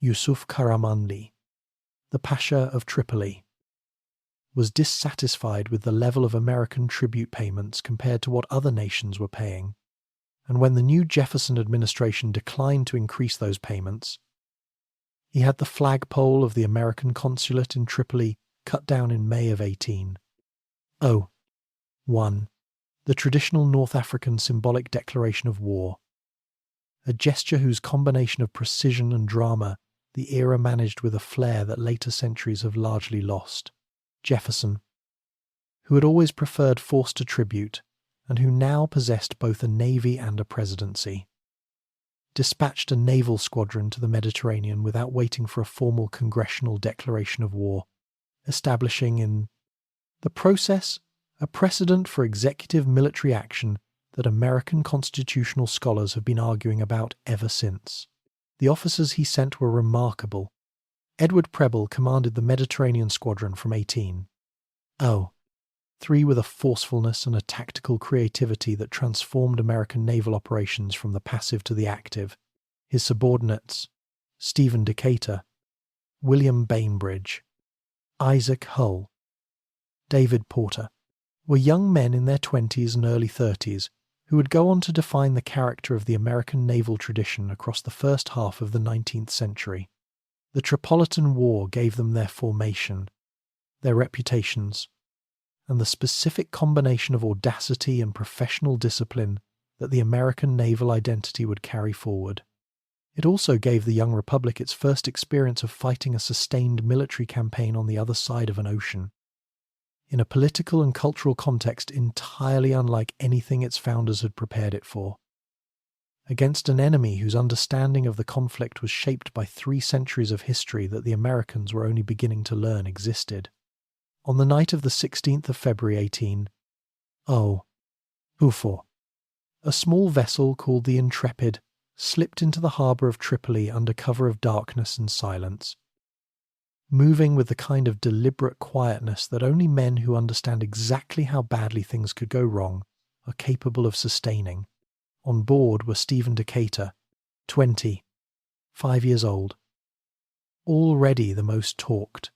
Yusuf Karamanli, the Pasha of Tripoli, was dissatisfied with the level of American tribute payments compared to what other nations were paying, and when the new Jefferson administration declined to increase those payments, he had the flagpole of the American consulate in Tripoli cut down in May of 1801, the traditional North African symbolic declaration of war, a gesture whose combination of precision and drama the era managed with a flair that later centuries have largely lost. Jefferson, who had always preferred force to tribute, and who now possessed both a navy and a presidency, dispatched a naval squadron to the Mediterranean without waiting for a formal congressional declaration of war, establishing in the process a precedent for executive military action that American constitutional scholars have been arguing about ever since. The officers he sent were remarkable. Edward Preble commanded the Mediterranean squadron from 1803 with a forcefulness and a tactical creativity that transformed American naval operations from the passive to the active. His subordinates, Stephen Decatur, William Bainbridge, Isaac Hull, David Porter, were young men in their 20s and early 30s who would go on to define the character of the American naval tradition across the first half of the 19th century. The Tripolitan War gave them their formation, their reputations, and the specific combination of audacity and professional discipline that the American naval identity would carry forward. It also gave the young republic its first experience of fighting a sustained military campaign on the other side of an ocean, in a political and cultural context entirely unlike anything its founders had prepared it for, against an enemy whose understanding of the conflict was shaped by 3 centuries of history that the Americans were only beginning to learn existed. On the night of the 16th of February 1804, a small vessel called the Intrepid slipped into the harbour of Tripoli under cover of darkness and silence, moving with the kind of deliberate quietness that only men who understand exactly how badly things could go wrong are capable of sustaining. On board were Stephen Decatur, 5 years old, already the most talked,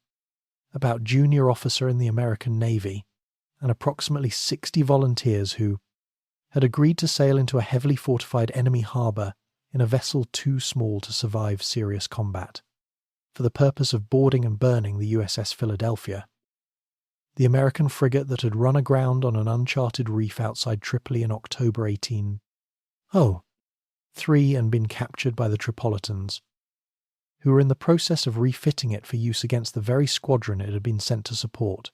about junior officer in the American Navy, and approximately 60 volunteers who had agreed to sail into a heavily fortified enemy harbour in a vessel too small to survive serious combat, for the purpose of boarding and burning the USS Philadelphia, the American frigate that had run aground on an uncharted reef outside Tripoli in October 1803 and been captured by the Tripolitans, who were in the process of refitting it for use against the very squadron it had been sent to support.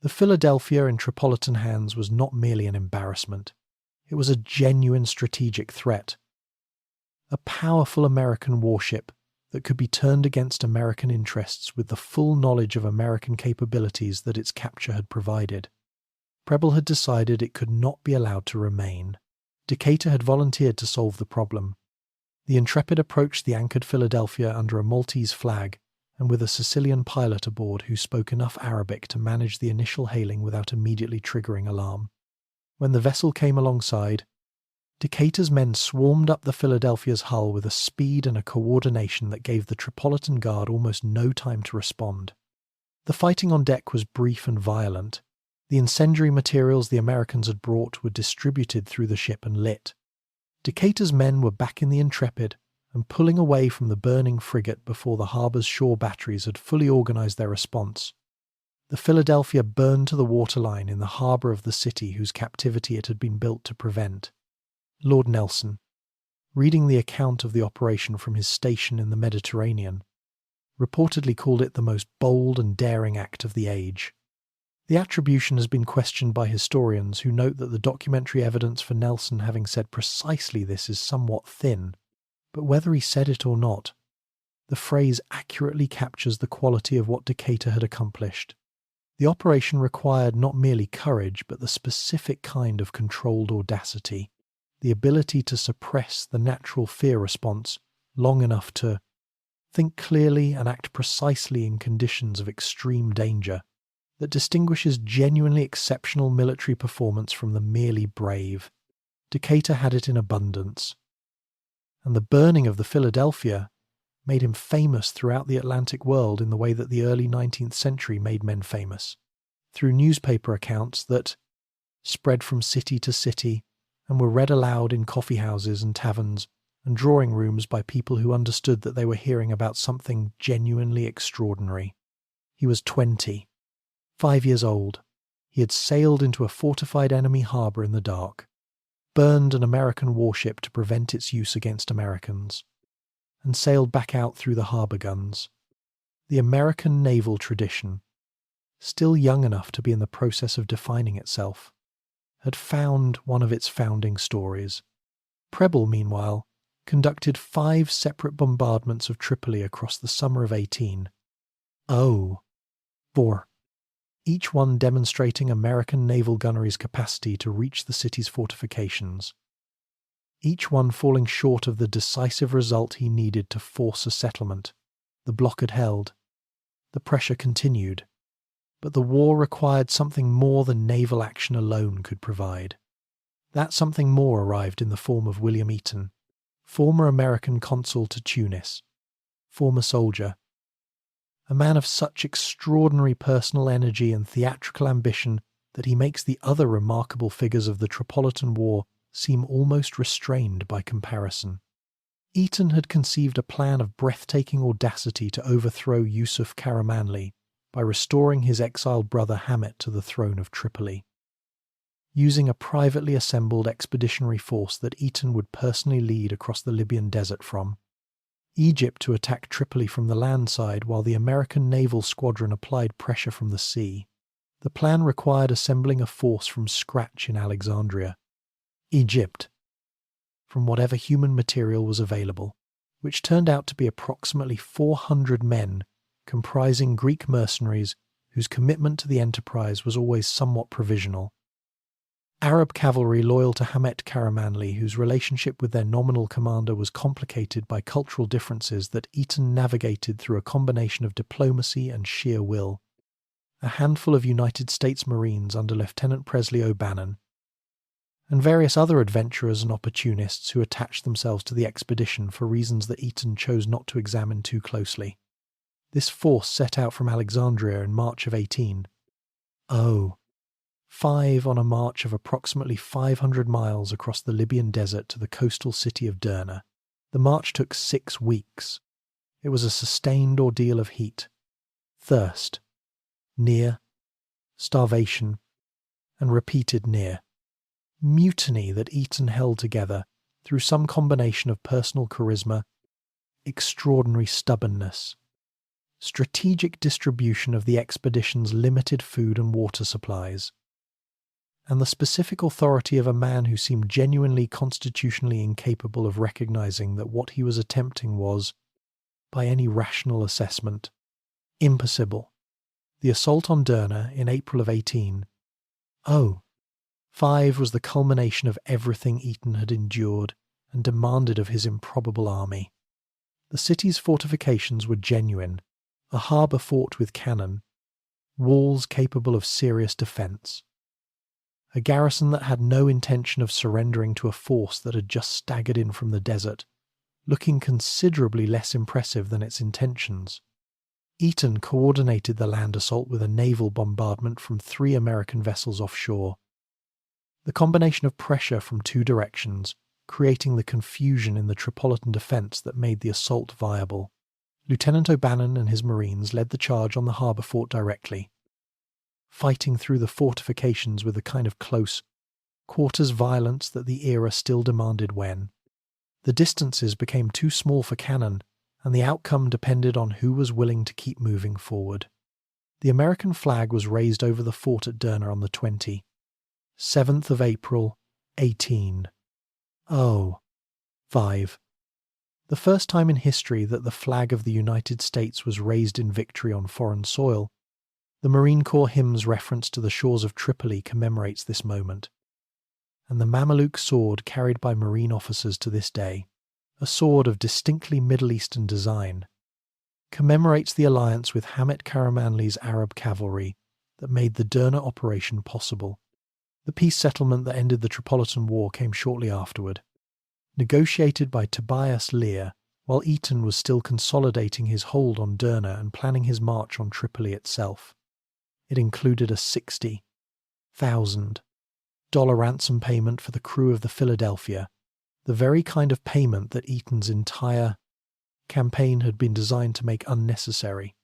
The Philadelphia in Tripolitan hands was not merely an embarrassment, it was a genuine strategic threat, a powerful American warship that could be turned against American interests with the full knowledge of American capabilities that its capture had provided. Preble had decided it could not be allowed to remain. Decatur had volunteered to solve the problem. The Intrepid approached the anchored Philadelphia under a Maltese flag and with a Sicilian pilot aboard who spoke enough Arabic to manage the initial hailing without immediately triggering alarm. When the vessel came alongside, Decatur's men swarmed up the Philadelphia's hull with a speed and a coordination that gave the Tripolitan Guard almost no time to respond. The fighting on deck was brief and violent. The incendiary materials the Americans had brought were distributed through the ship and lit. Decatur's men were back in the Intrepid and pulling away from the burning frigate before the harbour's shore batteries had fully organised their response. The Philadelphia burned to the waterline in the harbour of the city whose captivity it had been built to prevent. Lord Nelson, reading the account of the operation from his station in the Mediterranean, reportedly called it the most bold and daring act of the age. The attribution has been questioned by historians who note that the documentary evidence for Nelson having said precisely this is somewhat thin, but whether he said it or not, the phrase accurately captures the quality of what Decatur had accomplished. The operation required not merely courage, but the specific kind of controlled audacity, the ability to suppress the natural fear response long enough to think clearly and act precisely in conditions of extreme danger, that distinguishes genuinely exceptional military performance from the merely brave. Decatur had it in abundance, and the burning of the Philadelphia made him famous throughout the Atlantic world in the way that the early 19th century made men famous, through newspaper accounts that spread from city to city and were read aloud in coffee houses and taverns and drawing rooms by people who understood that they were hearing about something genuinely extraordinary. He was 5 years old. He had sailed into a fortified enemy harbour in the dark, burned an American warship to prevent its use against Americans, and sailed back out through the harbour guns. The American naval tradition, still young enough to be in the process of defining itself, had found one of its founding stories. Preble, meanwhile, conducted 5 separate bombardments of Tripoli across the summer of 1804, each one demonstrating American naval gunnery's capacity to reach the city's fortifications, each one falling short of the decisive result he needed to force a settlement. The block had held. The pressure continued. But the war required something more than naval action alone could provide. That something more arrived in the form of William Eaton, former American consul to Tunis, former soldier, a man of such extraordinary personal energy and theatrical ambition that he makes the other remarkable figures of the Tripolitan War seem almost restrained by comparison. Eton had conceived a plan of breathtaking audacity to overthrow Yusuf Karamanli by restoring his exiled brother Hamid to the throne of Tripoli. Using a privately assembled expeditionary force that Eton would personally lead across the Libyan desert from Egypt to attack Tripoli from the land side while the American naval squadron applied pressure from the sea, the plan required assembling a force from scratch in Alexandria, Egypt, from whatever human material was available, which turned out to be approximately 400 men comprising Greek mercenaries whose commitment to the enterprise was always somewhat provisional. Arab cavalry loyal to Hamid Karamanli, whose relationship with their nominal commander was complicated by cultural differences that Eton navigated through a combination of diplomacy and sheer will. A handful of United States Marines under Lieutenant Presley O'Bannon, and various other adventurers and opportunists who attached themselves to the expedition for reasons that Eton chose not to examine too closely. This force set out from Alexandria in March of 1805 on a march of approximately 500 miles across the Libyan desert to the coastal city of Derna. The march took 6 weeks. It was a sustained ordeal of heat, thirst, near, starvation, and repeated near mutiny that Eton held together through some combination of personal charisma, extraordinary stubbornness, strategic distribution of the expedition's limited food and water supplies, and the specific authority of a man who seemed genuinely constitutionally incapable of recognizing that what he was attempting was, by any rational assessment, impossible. The assault on Derna in April of 1805 was the culmination of everything Eton had endured and demanded of his improbable army. The city's fortifications were genuine, a harbour fort with cannon, walls capable of serious defence, a garrison that had no intention of surrendering to a force that had just staggered in from the desert, looking considerably less impressive than its intentions. Eton coordinated the land assault with a naval bombardment from 3 American vessels offshore. The combination of pressure from 2 directions, creating the confusion in the Tripolitan defence that made the assault viable. Lieutenant O'Bannon and his Marines led the charge on the harbour fort directly, fighting through the fortifications with the kind of close quarters violence that the era still demanded when the distances became too small for cannon and the outcome depended on who was willing to keep moving forward. The American flag was raised over the fort at Derna on the 27th of April, 1805. The first time in history that the flag of the United States was raised in victory on foreign soil. The Marine Corps hymn's reference to the shores of Tripoli commemorates this moment, and the Mameluke sword carried by Marine officers to this day, a sword of distinctly Middle Eastern design, commemorates the alliance with Hamid Karamanli's Arab cavalry that made the Derna operation possible. The peace settlement that ended the Tripolitan War came shortly afterward, negotiated by Tobias Lear while Eton was still consolidating his hold on Derna and planning his march on Tripoli itself. It included a $60,000 ransom payment for the crew of the Philadelphia, the very kind of payment that Eton's entire campaign had been designed to make unnecessary,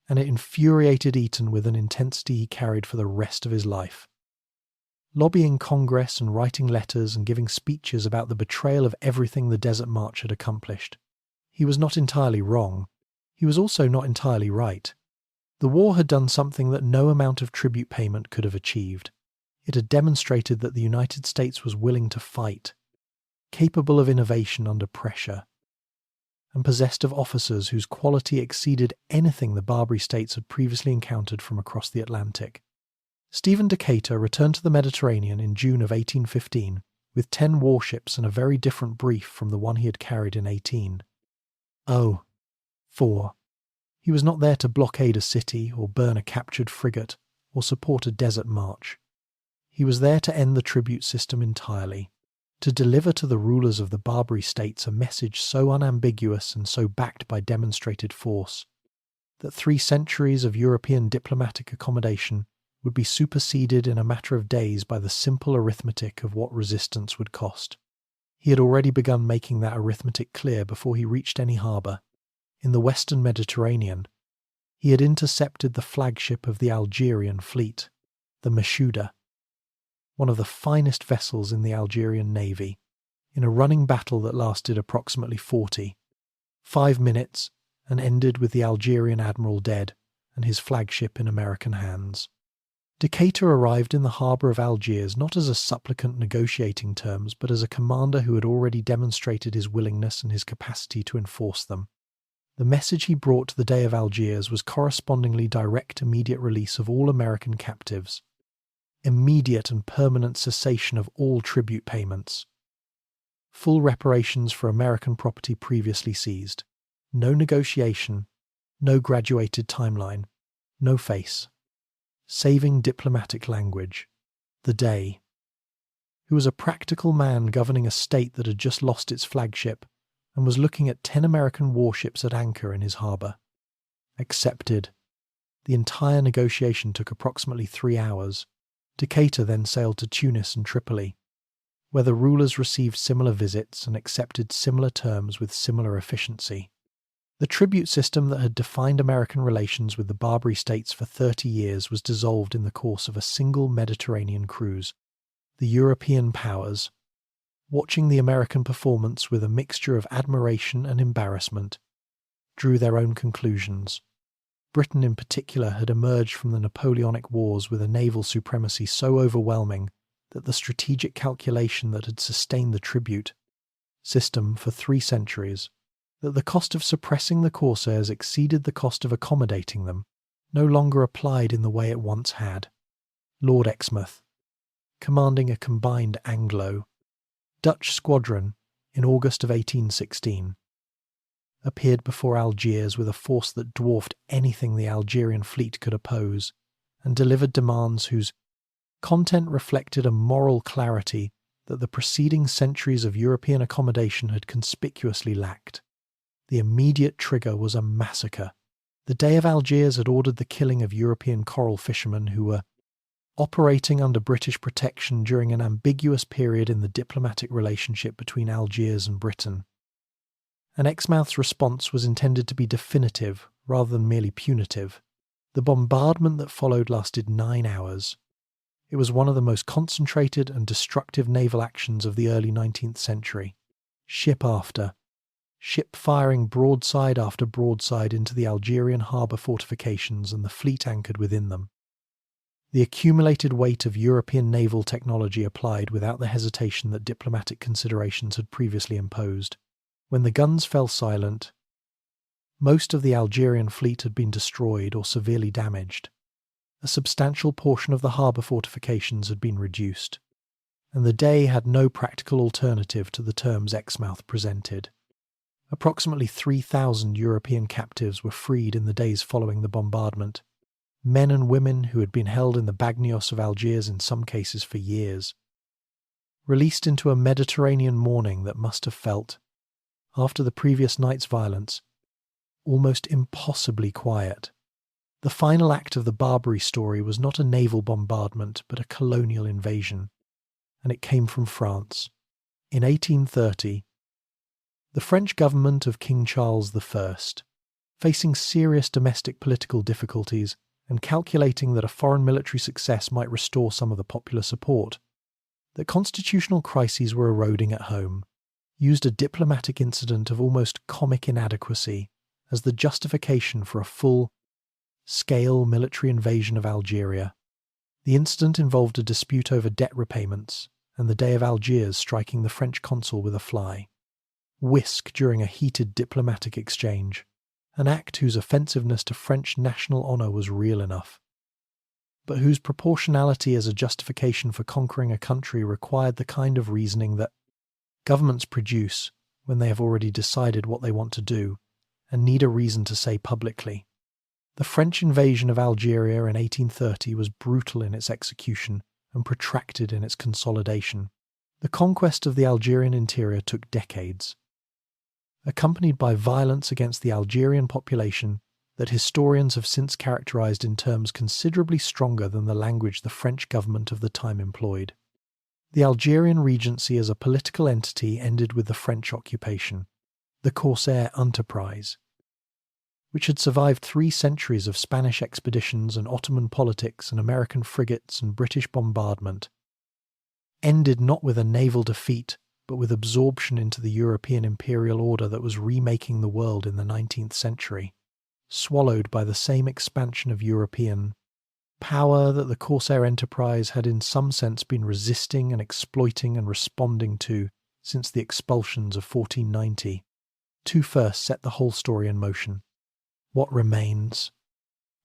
and it infuriated Eton with an intensity he carried for the rest of his life. Lobbying Congress and writing letters and giving speeches about the betrayal of everything the Desert March had accomplished. He was not entirely wrong. He was also not entirely right. The war had done something that no amount of tribute payment could have achieved. It had demonstrated that the United States was willing to fight, capable of innovation under pressure, and possessed of officers whose quality exceeded anything the Barbary states had previously encountered from across the Atlantic. Stephen Decatur returned to the Mediterranean in June of 1815 with 10 warships and a very different brief from the one he had carried in 1804. He was not there to blockade a city or burn a captured frigate or support a desert march. He was there to end the tribute system entirely, to deliver to the rulers of the Barbary states a message so unambiguous and so backed by demonstrated force that 3 centuries of European diplomatic accommodation would be superseded in a matter of days by the simple arithmetic of what resistance would cost. He had already begun making that arithmetic clear before he reached any harbour. In the western Mediterranean, he had intercepted the flagship of the Algerian fleet, the Mashuda, one of the finest vessels in the Algerian navy, in a running battle that lasted approximately 45 minutes and ended with the Algerian admiral dead and his flagship in American hands. Decatur arrived in the harbour of Algiers not as a supplicant negotiating terms, but as a commander who had already demonstrated his willingness and his capacity to enforce them. The message he brought to the Dey of Algiers was correspondingly direct immediate release of all American captives, immediate and permanent cessation of all tribute payments, full reparations for American property previously seized, no negotiation, no graduated timeline, no face. Saving diplomatic language. The Dey, who was a practical man governing a state that had just lost its flagship and was looking at 10 American warships at anchor in his harbour, accepted. The entire negotiation took approximately 3 hours. Decatur then sailed to Tunis and Tripoli, where the rulers received similar visits and accepted similar terms with similar efficiency. The tribute system that had defined American relations with the Barbary states for 30 years was dissolved in the course of a single Mediterranean cruise. The European powers, watching the American performance with a mixture of admiration and embarrassment, drew their own conclusions. Britain in particular had emerged from the Napoleonic Wars with a naval supremacy so overwhelming that the strategic calculation that had sustained the tribute system for 3 centuries, that the cost of suppressing the corsairs exceeded the cost of accommodating them, no longer applied in the way it once had. Lord Exmouth, commanding a combined Anglo-Dutch squadron in August of 1816, appeared before Algiers with a force that dwarfed anything the Algerian fleet could oppose, and delivered demands whose content reflected a moral clarity that the preceding centuries of European accommodation had conspicuously lacked. The immediate trigger was a massacre. The Dey of Algiers had ordered the killing of European coral fishermen who were operating under British protection during an ambiguous period in the diplomatic relationship between Algiers and Britain. And Exmouth's response was intended to be definitive rather than merely punitive. The bombardment that followed lasted 9 hours. It was one of the most concentrated and destructive naval actions of the early 19th century. Ship after ship firing broadside after broadside into the Algerian harbour fortifications and the fleet anchored within them. The accumulated weight of European naval technology applied without the hesitation that diplomatic considerations had previously imposed. When the guns fell silent, most of the Algerian fleet had been destroyed or severely damaged. A substantial portion of the harbour fortifications had been reduced, and the Dey had no practical alternative to the terms Exmouth presented. Approximately 3,000 European captives were freed in the days following the bombardment, men and women who had been held in the bagnios of Algiers in some cases for years, released into a Mediterranean morning that must have felt, after the previous night's violence, almost impossibly quiet. The final act of the Barbary story was not a naval bombardment but a colonial invasion, and it came from France. In 1830, the French government of King Charles I, facing serious domestic political difficulties and calculating that a foreign military success might restore some of the popular support, that constitutional crises were eroding at home, used a diplomatic incident of almost comic inadequacy as the justification for a full-scale military invasion of Algeria. The incident involved a dispute over debt repayments and the Dey of Algiers striking the French consul with a fly. Whisk during a heated diplomatic exchange, an act whose offensiveness to French national honour was real enough, but whose proportionality as a justification for conquering a country required the kind of reasoning that governments produce when they have already decided what they want to do and need a reason to say publicly. The French invasion of Algeria in 1830 was brutal in its execution and protracted in its consolidation. The conquest of the Algerian interior took decades, accompanied by violence against the Algerian population that historians have since characterized in terms considerably stronger than the language the French government of the time employed. The Algerian Regency as a political entity ended with the French occupation, the corsair enterprise, which had survived 3 centuries of Spanish expeditions and Ottoman politics and American frigates and British bombardment, ended not with a naval defeat, but with absorption into the European imperial order that was remaking the world in the 19th century, swallowed by the same expansion of European power that the corsair enterprise had in some sense been resisting and exploiting and responding to since the expulsions of 1490. Two first set the whole story in motion. What remains?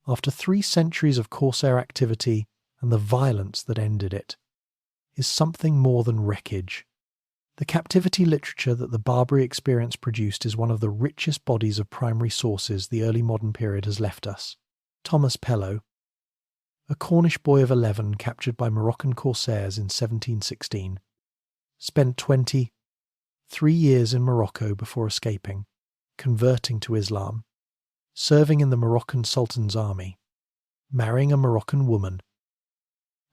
After 3 centuries of corsair activity and the violence that ended it, is something more than wreckage. The captivity literature that the Barbary experience produced is one of the richest bodies of primary sources the early modern period has left us. Thomas Pellow, a Cornish boy of 11 captured by Moroccan corsairs in 1716, spent 23 years in Morocco before escaping, converting to Islam, serving in the Moroccan Sultan's army, marrying a Moroccan woman,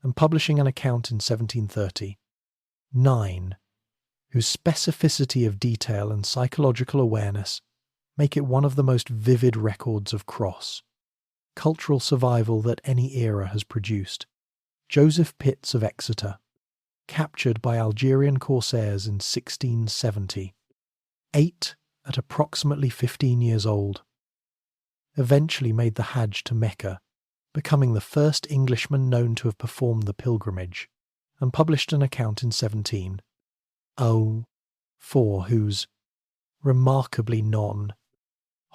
and publishing an account in 1739, whose specificity of detail and psychological awareness make it one of the most vivid records of cultural survival that any era has produced. Joseph Pitts of Exeter, captured by Algerian corsairs in 1670, 8 at approximately 15 years old, eventually made the Hajj to Mecca, becoming the first Englishman known to have performed the pilgrimage, and published an account in 1704 whose remarkably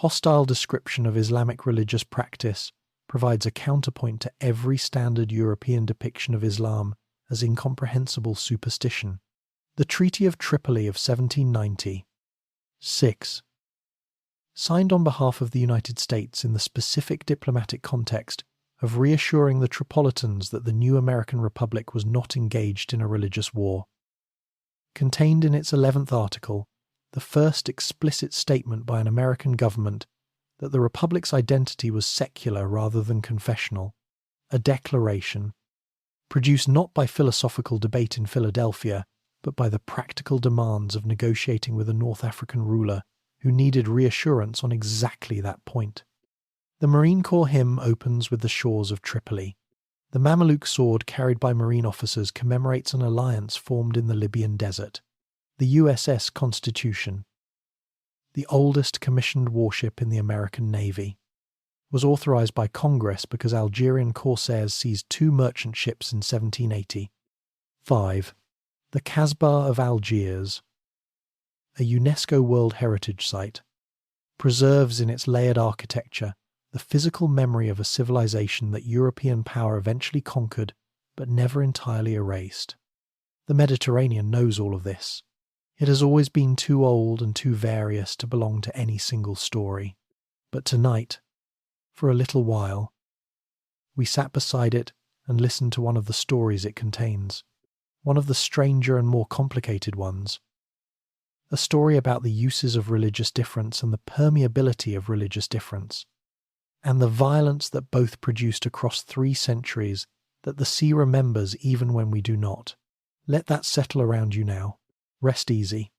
hostile description of Islamic religious practice provides a counterpoint to every standard European depiction of Islam as incomprehensible superstition. The Treaty of Tripoli of 1796, signed on behalf of the United States in the specific diplomatic context of reassuring the Tripolitans that the new American Republic was not engaged in a religious war, contained in its 11th article the first explicit statement by an American government that the Republic's identity was secular rather than confessional, a declaration produced not by philosophical debate in Philadelphia, but by the practical demands of negotiating with a North African ruler who needed reassurance on exactly that point. The Marine Corps hymn opens with the shores of Tripoli. The Mameluke sword carried by Marine officers commemorates an alliance formed in the Libyan desert. The USS Constitution, the oldest commissioned warship in the American Navy, was authorized by Congress because Algerian corsairs seized 2 merchant ships in 1780. 5. The Kasbah of Algiers, a UNESCO World Heritage Site, preserves in its layered architecture the physical memory of a civilization that European power eventually conquered but never entirely erased. The Mediterranean knows all of this. It has always been too old and too various to belong to any single story. But tonight, for a little while, we sat beside it and listened to one of the stories it contains, one of the stranger and more complicated ones. A story about the uses of religious difference and the permeability of religious difference, and the violence that both produced across 3 centuries that the sea remembers even when we do not. Let that settle around you now. Rest easy.